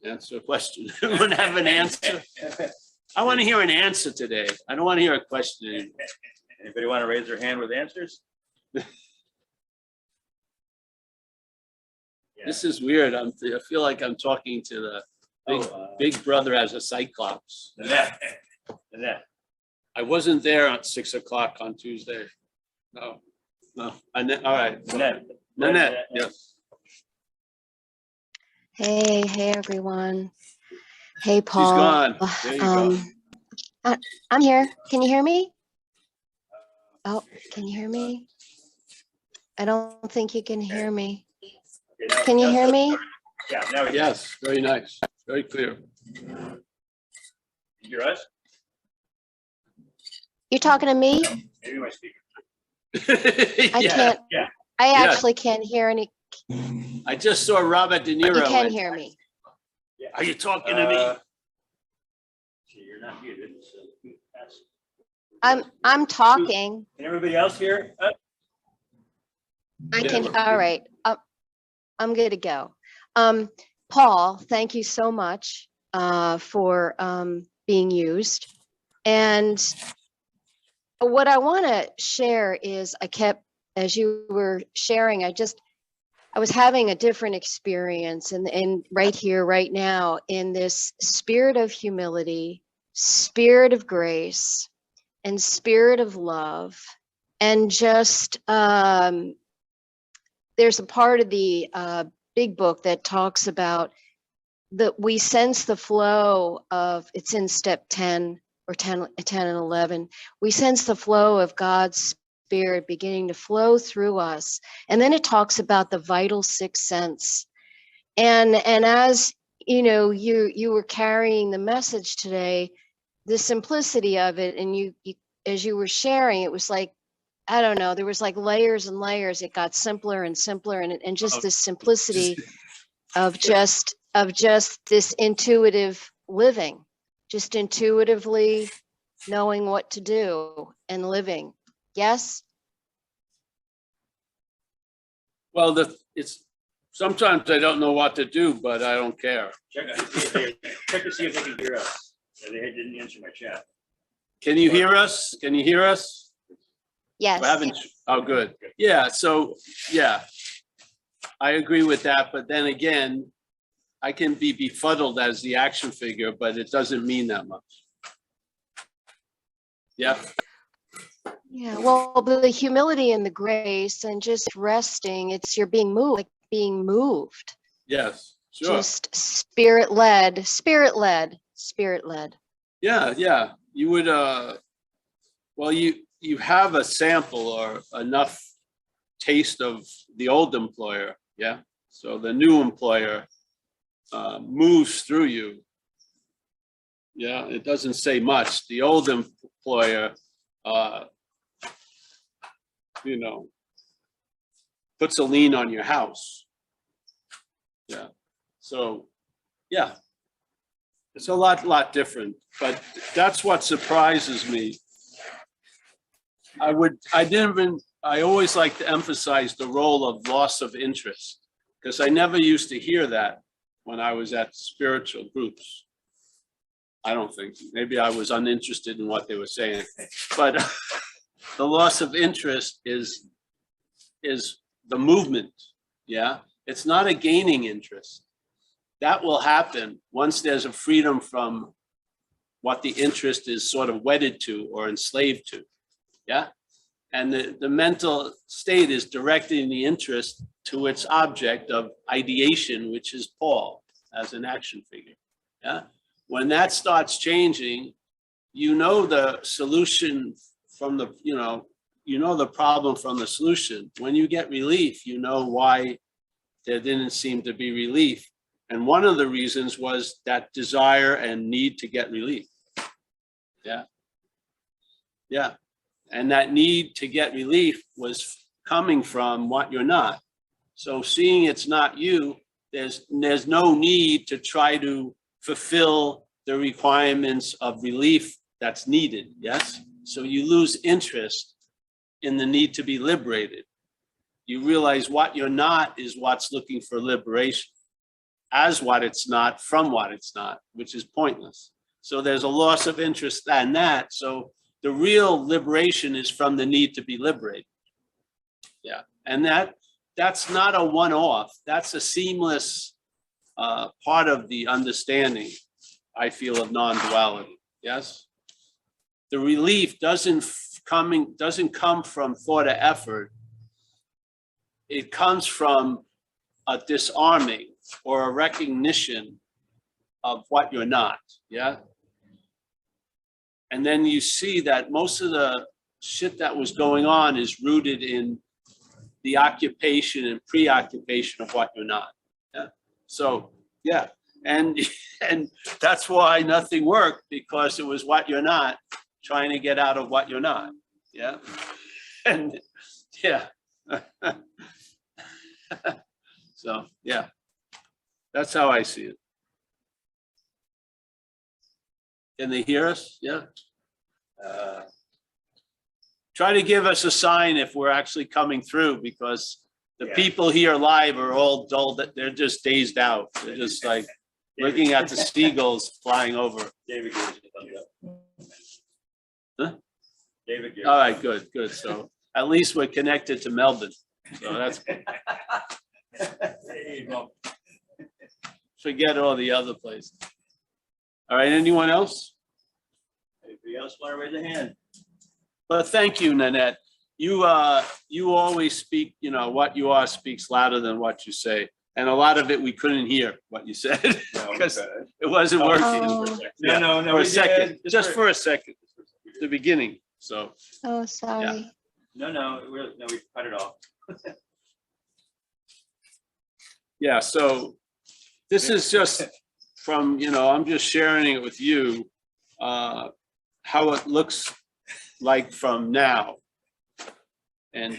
answer a question? Anyone have an answer? I want to hear an answer today. I don't want to hear a question anymore. Anybody want to raise their hand with answers? This is weird. I feel like I'm talking to the big brother as a cyclops. Annette. I wasn't there at 6 o'clock on Tuesday. No. Annette, all right. Annette, yes. Hey everyone. Hey, She's Paul. gone. There you go. I'm here. Can you hear me? Oh, can you hear me? I don't think you can hear me. Can you hear me? Yeah, now we can. Yes, very nice. Very clear. You hear us? You're talking to me? Maybe my speaker. I can't. Yeah. I actually can't hear any. I just saw Robert De Niro. You can hear me. Are you talking to me? You're not muted. So I'm talking. can everybody else hear? I can. All right. I'm good to go. Paul, thank you so much for being used. And what I want to share is as you were sharing, I was having a different experience and right here, right now, in this spirit of humility, spirit of grace, and spirit of love. And just, there's a part of the big book that talks about that we sense the flow of, it's in step 10 or 10 and 11. We sense the flow of God's spirit beginning to flow through us. And then it talks about the vital sixth sense. And as you know, you were carrying the message today, the simplicity of it, and you as you were sharing, it was like, I don't know, there was like layers and layers. It got simpler and simpler, and just this simplicity of just this intuitive living, just intuitively knowing what to do and living. Yes. Well, it's sometimes I don't know what to do, but I don't care. Check to see if they can hear us. They didn't answer my chat. Can you hear us? Can you hear us? Yes. I haven't. Oh, good. Yeah. So, yeah, I agree with that. But then again, I can be befuddled as the action figure, but it doesn't mean that much. Yeah. Yeah. Well, the humility and the grace and just resting, you're being moved, like being moved. Yes. Sure. Just spirit led. Yeah. Yeah. You would. Well, you have a sample or enough taste of the old employer. Yeah. So the new employer moves through you. Yeah. It doesn't say much. The old employer, you know, puts a lien on your house. Yeah. So, yeah, it's a lot different, but that's what surprises me. I always like to emphasize the role of loss of interest, because I never used to hear that when I was at spiritual groups. I don't think, maybe I was uninterested in what they were saying, but the loss of interest is the movement. Yeah. It's not a gaining interest. That will happen once there's a freedom from what the interest is sort of wedded to or enslaved to. Yeah. And the mental state is directing the interest to its object of ideation, which is Paul as an action figure. Yeah. When that starts changing, you know the solution from the, you know the problem from the solution. When you get relief, you know why there didn't seem to be relief. And one of the reasons was that desire and need to get relief. Yeah. Yeah. And that need to get relief was coming from what you're not. So seeing it's not you, there's no need to try to fulfill the requirements of relief that's needed. Yes. So you lose interest in the need to be liberated. You realize what you're not is what's looking for liberation, as what it's not from what it's not, which is pointless. So there's a loss of interest in that. So the real liberation is from the need to be liberated. Yeah. And that's not a one-off. That's a seamless part of the understanding, I feel, of non-duality. Yes. The relief doesn't come from thought or effort. It comes from a disarming or a recognition of what you're not. Yeah. And then you see that most of the shit that was going on is rooted in the occupation and preoccupation of what you're not. Yeah. So, yeah. And that's why nothing worked, because it was what you're not trying to get out of what you're not. Yeah. And yeah. So, yeah, that's how I see it. Can they hear us? Yeah. Try to give us a sign if we're actually coming through, because the people here live are all dull. They're just dazed out. They're just like looking at the seagulls flying over. David gave us a thumbs up. Huh? David gave All right, good, good. So at least we're connected to Melbourne. So that's good. Hey, well, Forget all the other places. All right, anyone else? anybody else want to raise a hand? But thank you, Nanette. You always speak, what you are speaks louder than what you say. And a lot of it, we couldn't hear what you said No, because okay. it wasn't working. Oh. No, For a we second, did. just for a second, the beginning. So, Oh, sorry. No, we cut it off. yeah, so this is just from, I'm just sharing it with you, how it looks like from now. And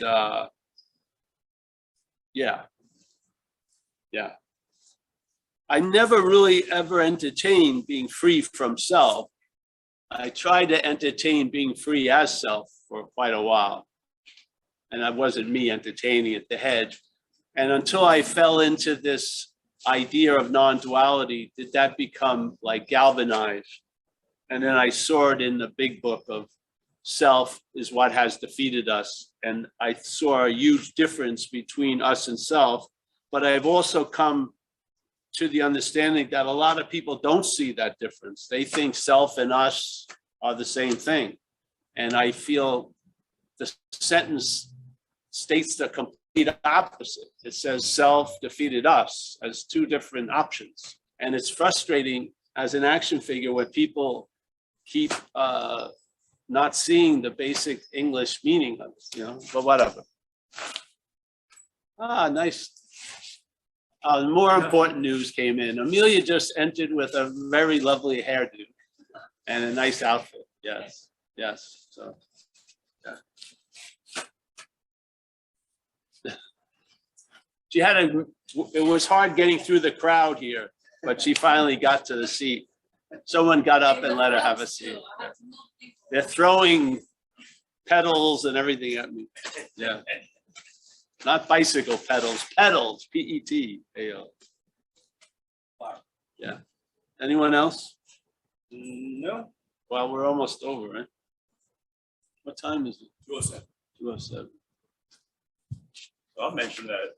yeah. I never really ever entertained being free from self. I tried to entertain being free as self for quite a while. And that wasn't me entertaining at the head. And until I fell into this idea of non-duality, did that become like galvanized. And then I saw it in the big book of self is what has defeated us. And I saw a huge difference between us and self. But I've also come to the understanding that a lot of people don't see that difference. They think self and us are the same thing. And I feel the sentence states the complete opposite. It says self defeated us as two different options. And it's frustrating as an action figure when people keep not seeing the basic English meaning of it, but whatever. Ah, nice. More important news came in. Amelia just entered with a very lovely hairdo and a nice outfit. Yes, yes. So, yeah. She had it was hard getting through the crowd here, but she finally got to the seat. Someone got up and let her have a seat. They're throwing pedals and everything at me. Yeah. Not bicycle pedals, pedals, P-E-T-A-L. Yeah. Anyone else? No. Well, we're almost over, right? What time is it? 2:07. 2:07. I'll mention that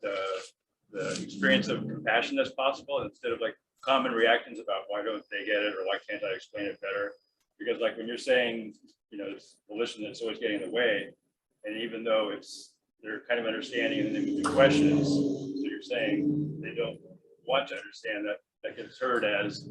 the experience of compassion that's possible instead of like common reactions about why don't they get it or why can't I explain it better? Because like when you're saying, you know, it's volition that's always getting in the way, and even though they're kind of understanding and then with the questions, so you're saying they don't want to understand that gets heard as,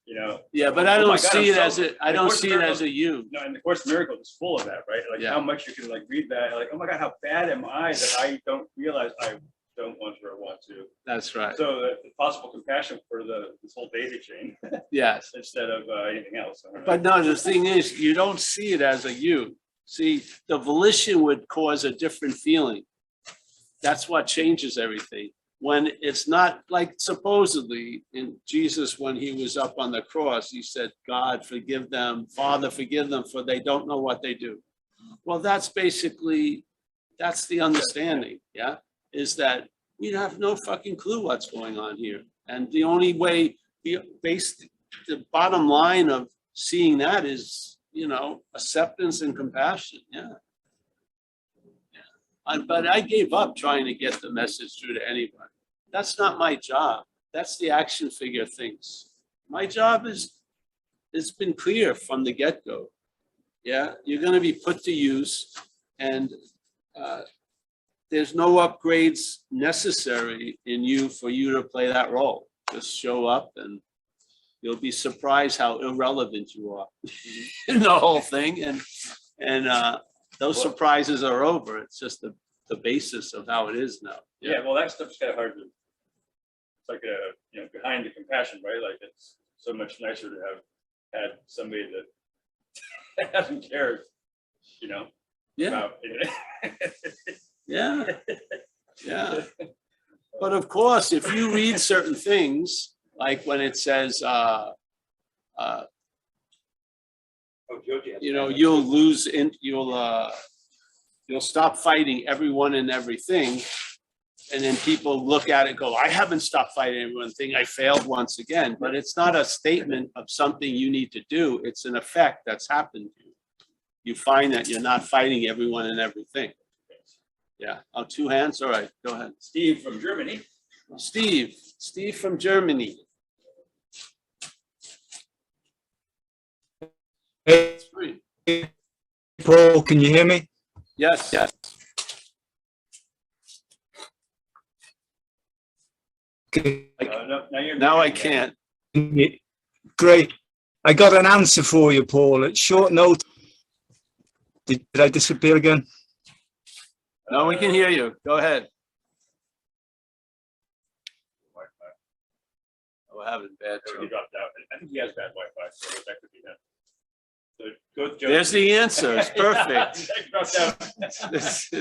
you know. Yeah, but I don't see it as a, I don't see it as a you. No, and the Course in Miracles is full of that, right? Like Yeah. how much you can like read that, like, oh my God, how bad am I that I don't realize I don't want to or want to. That's right. So the possible compassion for this whole daisy chain Yes. instead of anything else. I don't know. But no, the thing is, you don't see it as a you. See, the volition would cause a different feeling. That's what changes everything. When it's not like supposedly in Jesus, when he was up on the cross, he said, God, forgive them, Father, forgive them, for they don't know what they do. Well, that's basically, that's the understanding, yeah, is that we have no fucking clue what's going on here. And the only way, the bottom line of seeing that is, you know, acceptance and compassion, yeah. But I gave up trying to get the message through to anyone. That's not my job. That's the action figure things. My job is, it's been clear from the get-go. Yeah, you're going to be put to use, and there's no upgrades necessary in you for you to play that role. Just show up and you'll be surprised how irrelevant you are in the whole thing. And those surprises are over. It's just the basis of how it is now. Yeah, well, that stuff's kind of hard to, it's like you know, behind the compassion, right? Like it's so much nicer to have had somebody that hasn't cared, you know, Yeah, about it. yeah, yeah. But of course, if you read certain things, like when it says, you know, you'll lose, you'll stop fighting everyone and everything. And then people look at it and go, I haven't stopped fighting everyone, I failed once again. But it's not a statement of something you need to do. It's an effect that's happened to you. You find that you're not fighting everyone and everything. Yeah. Oh, two hands. All right. Go ahead. Steve from Germany. Steve from Germany. Hey, Paul, can you hear me? Yes. Yes. No, Now I can't. Great. I got an answer for you, Paul. At short notice. Did I disappear again? No, we can hear you. Go ahead. Oh, we're having bad He trouble. dropped out. I think he has bad Wi-Fi, so that could be that. So go with Joe. There's the answer. It's perfect. He dropped out.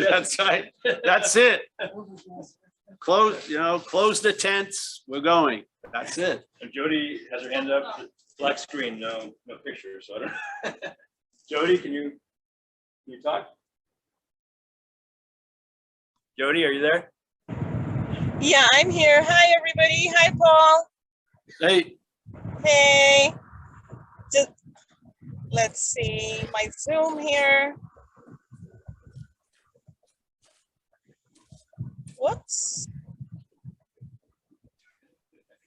That's right. That's it. Close the tents. We're going. That's it. And Jody has her hand up. Black screen, no picture. So I don't. Jody, can you talk? Jody, are you there? Yeah, I'm here. Hi, everybody. Hi, Paul. Hey, Hey. Just let's see my Zoom here. Whoops.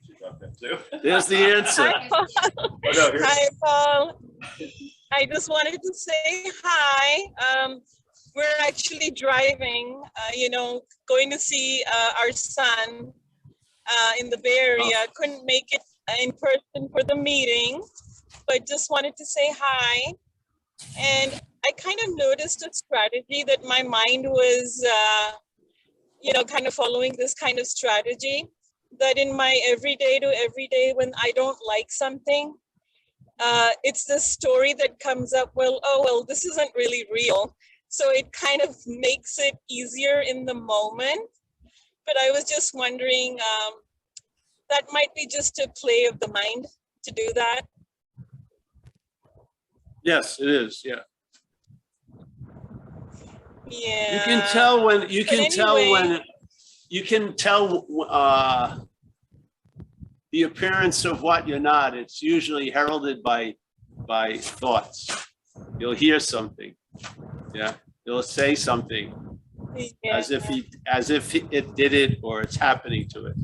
She dropped that too. there's the answer. Hi, Paul. Oh, no, here's- Hi, Paul. I just wanted to say hi. We're actually driving, going to see our son in the Bay Area. Couldn't make it in person for the meeting, but just wanted to say hi. And I kind of noticed a strategy that my mind was, kind of following this kind of strategy, that in my everyday to everyday, when I don't like something, it's the story that comes up, this isn't really real. So it kind of makes it easier in the moment. But I was just wondering, that might be just a play of the mind to do that. Yes, it is. Yeah. Yeah. You can tell when the appearance of what you're not. It's usually heralded by thoughts. You'll hear something. Yeah. You'll say something. as if it did it or it's happening to it.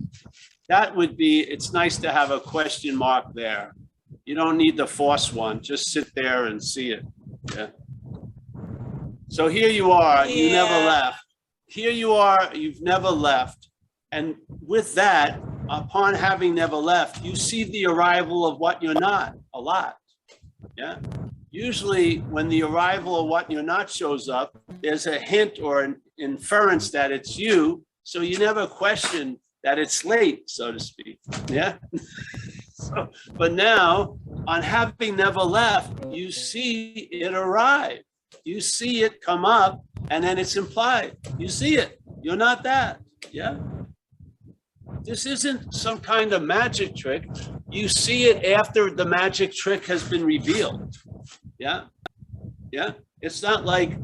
That would be, it's nice to have a question mark there. You don't need the force one, just sit there and see it. Yeah. So here you are, you never Yeah. left. Here you are, you've never left. And with that, upon having never left, you see the arrival of what you're not a lot. Yeah. Usually when the arrival of what you're not shows up, there's a hint or an inference that it's you. So you never question that it's late, so to speak. Yeah. So, but now on having never left, you see it arrive. You see it come up and then it's implied. You see it. You're not that. Yeah. This isn't some kind of magic trick. You see it after the magic trick has been revealed. Yeah. Yeah. It's not like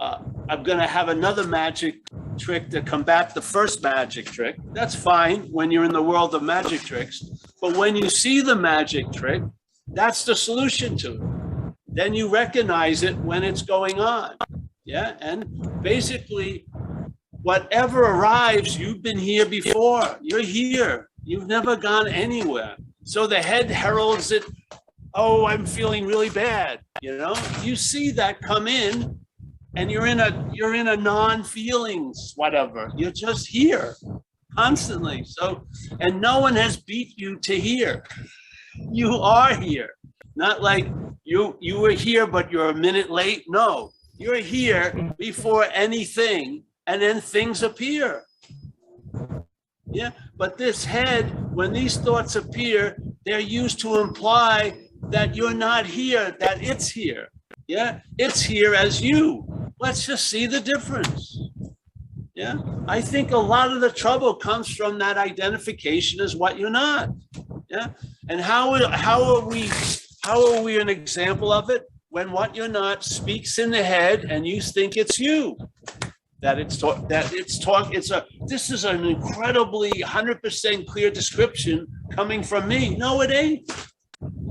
I'm going to have another magic trick to combat the first magic trick. That's fine when you're in the world of magic tricks. But when you see the magic trick, that's the solution to it. Then you recognize it when it's going on. Yeah. And basically, whatever arrives, you've been here before. You're here. You've never gone anywhere. So the head heralds it. Oh, I'm feeling really bad. You know, you see that come in and you're in a non-feelings, whatever. You're just here constantly. So, and no one has beat you to here. You are here. Not like you were here, but you're a minute late. No, you're here before anything. And then things appear. Yeah, but this head, when these thoughts appear, they're used to imply that you're not here, that it's here. Yeah, it's here as you. Let's just see the difference. Yeah, I think a lot of the trouble comes from that identification as what you're not. Yeah, and how are we an example of it? When what you're not speaks in the head and you think it's you. This is an incredibly 100% clear description coming from me. No, it ain't.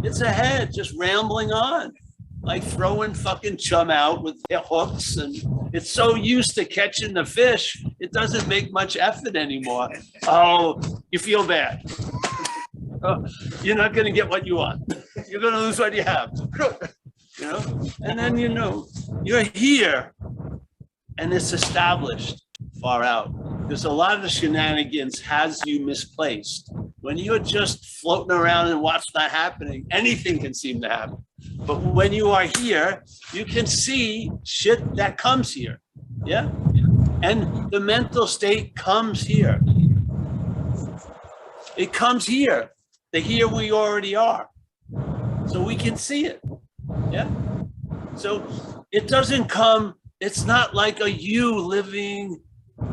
It's a head just rambling on, like throwing fucking chum out with hooks, and it's so used to catching the fish, it doesn't make much effort anymore. Oh, you feel bad. Oh, you're not going to get what you want. You're going to lose what you have. You know, and then you're here. And it's established far out. There's a lot of the shenanigans has you misplaced. When you're just floating around and what's not happening, anything can seem to happen. But when you are here, you can see shit that comes here. Yeah. And the mental state comes here. It comes here. The here we already are. So we can see it. Yeah. So it doesn't come. It's not like a you living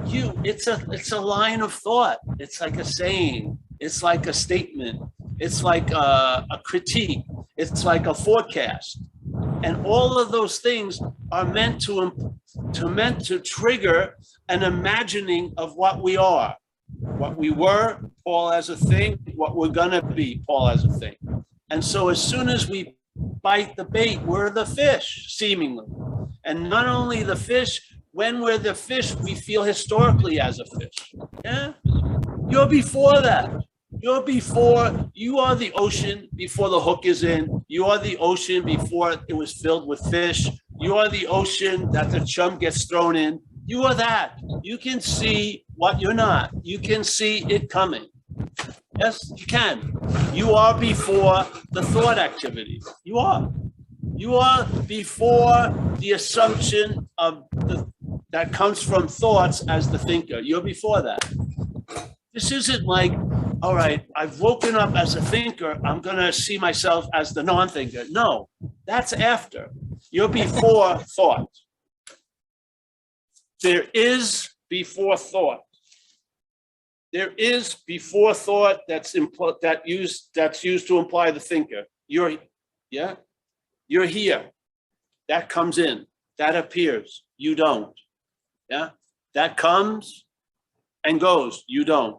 you. It's a line of thought. It's like a saying. It's like a statement. It's like a critique. It's like a forecast. And all of those things are meant to trigger an imagining of what we are, what we were, Paul as a thing, what we're gonna be, Paul as a thing. And so as soon as we bite the bait, we're the fish, seemingly. And not only the fish, when we're the fish, we feel historically as a fish. Yeah, you're before that. You are the ocean before the hook is in. You are the ocean before it was filled with fish. You are the ocean that the chum gets thrown in. You are that. You can see what you're not. You can see it coming. Yes, you can. You are before the thought activity. You are. You are before the assumption of that comes from thoughts as the thinker. You're before that. This isn't like, all right, I've woken up as a thinker, I'm going to see myself as the non-thinker. No, that's after. You're before thought. There is before thought. There is before thought that's used to imply the thinker. You're here. That comes in. That appears. You don't. Yeah. That comes and goes. You don't.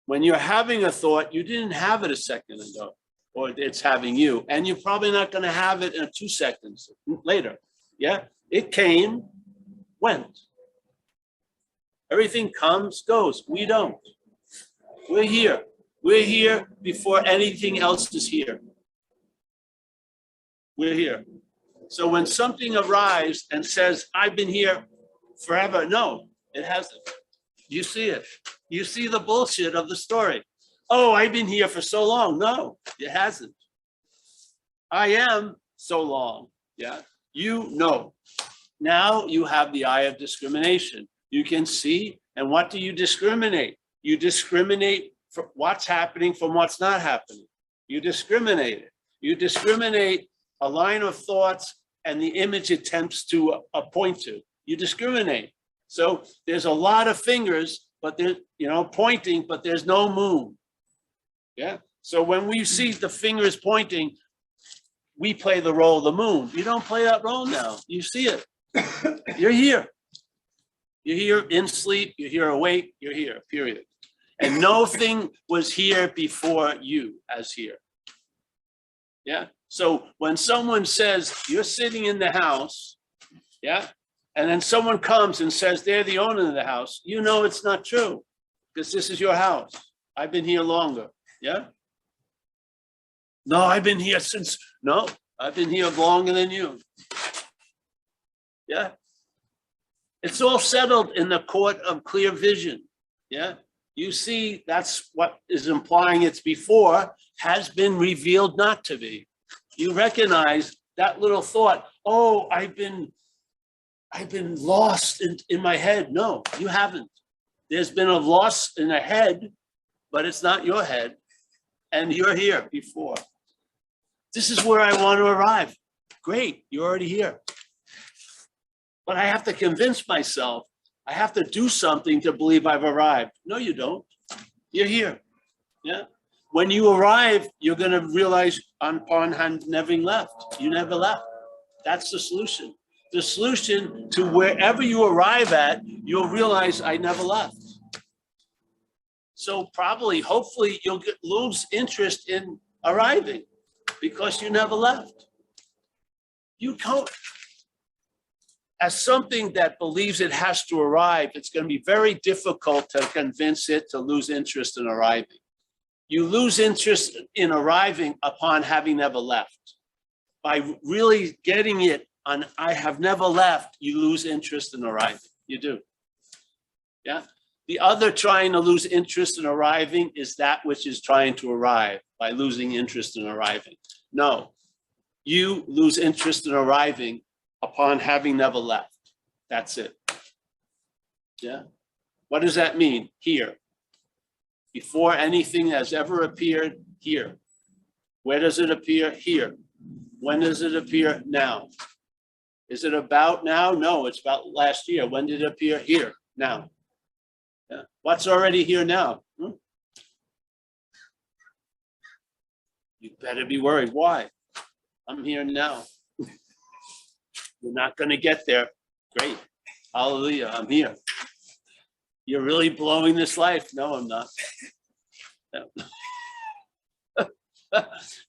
When you're having a thought, you didn't have it a second ago, or it's having you, and you're probably not going to have it in 2 seconds later. Yeah. It came, went. Everything comes, goes. We don't. We're here. We're here before anything else is here. We're here. So when something arrives and says, I've been here forever, no, it hasn't. You see it. You see the bullshit of the story. Oh, I've been here for so long. No, it hasn't. I am so long. Yeah, you know. Now you have the eye of discrimination. You can see, and what do you discriminate? You discriminate for what's happening from what's not happening. You discriminate it. You discriminate a line of thoughts and the image it attempts to point to. You discriminate. So there's a lot of fingers, but there's, pointing, but there's no moon. Yeah. So when we see the fingers pointing, we play the role of the moon. You don't play that role now. You see it. You're here. You're here in sleep. You're here awake. You're here, period. And nothing was here before you as here. Yeah. So when someone says you're sitting in the house, yeah, and then someone comes and says they're the owner of the house, you know it's not true because this is your house. I've been here longer. Yeah. No, I've been here since, no, I've been here longer than you. Yeah. It's all settled in the court of clear vision. Yeah. You see, that's what is implying it's before has been revealed not to be. You recognize that little thought, oh, I've been lost in my head. No, you haven't. There's been a loss in a head, but it's not your head. And you're here before. This is where I want to arrive. Great, you're already here. But I have to convince myself, I have to do something to believe I've arrived. No, you don't. You're here. Yeah. When you arrive, you're going to realize upon having left. You never left. That's the solution. The solution to wherever you arrive at, you'll realize I never left. So probably, hopefully, you'll lose interest in arriving because you never left. You don't. As something that believes it has to arrive, it's going to be very difficult to convince it to lose interest in arriving. You lose interest in arriving upon having never left. By really getting it on, I have never left, you lose interest in arriving. You do. Yeah. The other trying to lose interest in arriving is that which is trying to arrive by losing interest in arriving. No, you lose interest in arriving upon having never left. That's it. Yeah. What does that mean? Here. Before anything has ever appeared, here. Where does it appear? Here. When does it appear? Now. Is it about now? No, it's about last year. When did it appear? Here. Now. Yeah. What's already here now? You better be worried. Why? I'm here now. You're not going to get there. Great. Hallelujah. I'm here. You're really blowing this life. No, I'm not. No.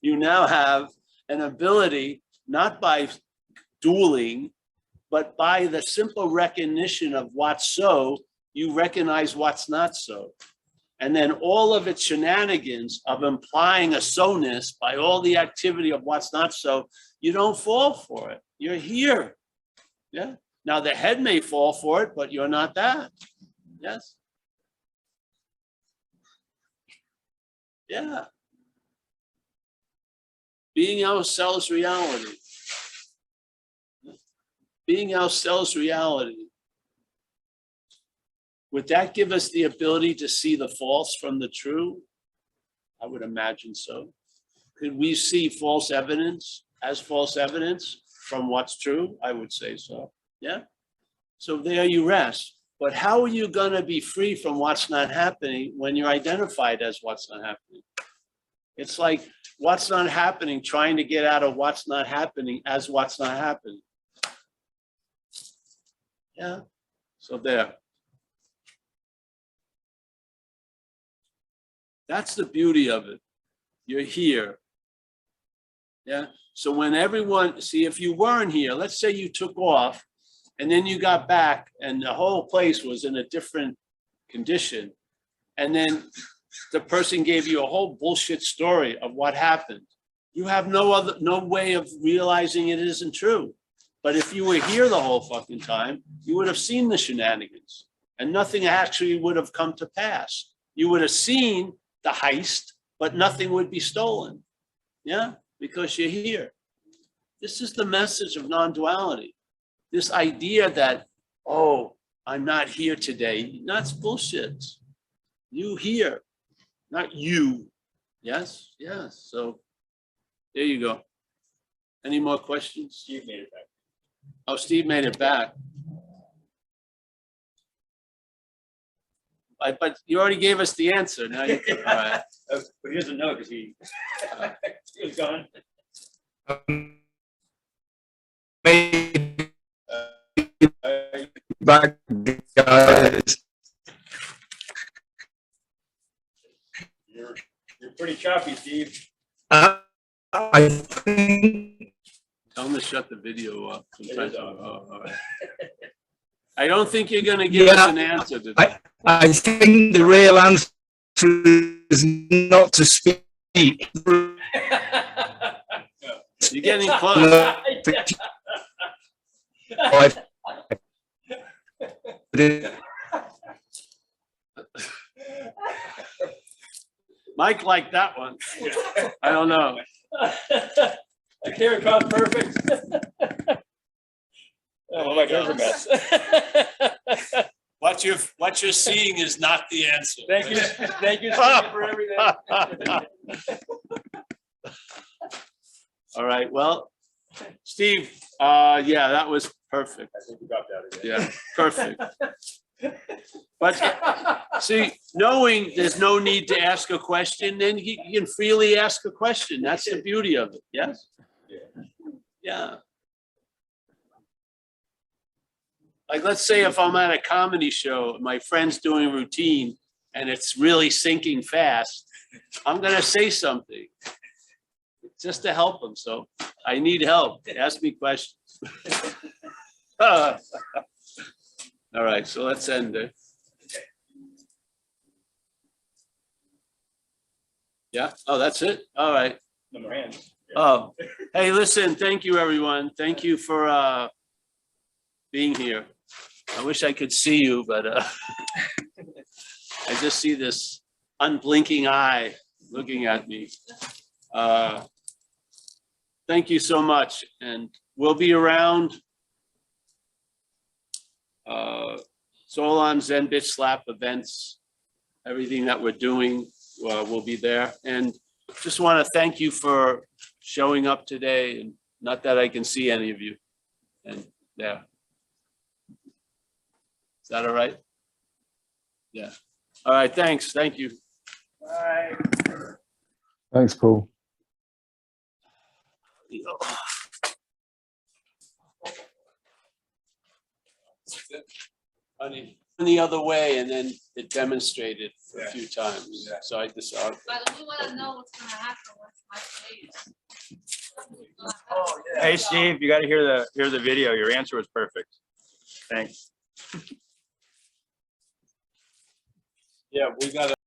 You now have an ability, not by dueling, but by the simple recognition of what's so, you recognize what's not so. And then all of its shenanigans of implying a so-ness by all the activity of what's not so, you don't fall for it. You're here. Yeah. Now the head may fall for it, but you're not that. Yes. Yeah. Being ourselves reality. Being ourselves reality. Would that give us the ability to see the false from the true? I would imagine so. Could we see false evidence as false evidence from what's true? I would say so. Yeah. So there you rest. But how are you going to be free from what's not happening when you're identified as what's not happening? It's like what's not happening, trying to get out of what's not happening as what's not happening. Yeah. So there. That's the beauty of it. You're here. Yeah. So when everyone, see, if you weren't here, let's say you took off And then you got back and the whole place was in a different condition. And then the person gave you a whole bullshit story of what happened. You have no way of realizing it isn't true. But if you were here the whole fucking time, you would have seen the shenanigans and nothing actually would have come to pass. You would have seen the heist, but nothing would be stolen. Yeah, because you're here. This is the message of non-duality. This idea that, oh, I'm not here today, that's bullshit. You here, not you. Yes, yes. So there you go. Any more questions? Steve made it back. Oh, Steve made it back. But you already gave us the answer. Now you can, all right. But he doesn't know because he was gone. Maybe back, guys. You're pretty choppy, Steve. I think Tell him to shut the video off. Sometimes, It is off. all right. I don't think you're going to give us an answer to that. I think the real answer is not to speak. You're getting close. Mike liked that one. I don't know. I came across perfect. Oh my God, a mess. What you're seeing is not the answer. Thank you, Steve, for everything. All right. Well, Steve, yeah, that was perfect. I think we got that again. Yeah, perfect. But see, knowing there's no need to ask a question, then you can freely ask a question. That's the beauty of it. Yes? Yeah. Like, let's say if I'm at a comedy show, my friend's doing routine and it's really sinking fast, I'm going to say something just to help them. So I need help. Ask me questions. All right, so let's end it. Yeah. Oh, that's it. All right. No more hands. Oh, hey, listen, thank you, everyone. Thank you for being here. I wish I could see you, but I just see this unblinking eye looking at me. Thank you so much. And we'll be around. Solon, Zen Bitch Slap events, everything that we're doing will be there. And just want to thank you for showing up today, and not that I can see any of you. And yeah. Is that all right? Yeah. All right, thanks. Thank you. Bye. Thanks, Paul. Honey, the other way, and then it demonstrated for a few times. Yeah. So I just. But we want to know what's going to happen once my face. Hey, Steve, you got to hear the video. Your answer was perfect. Thanks. Yeah, we got to.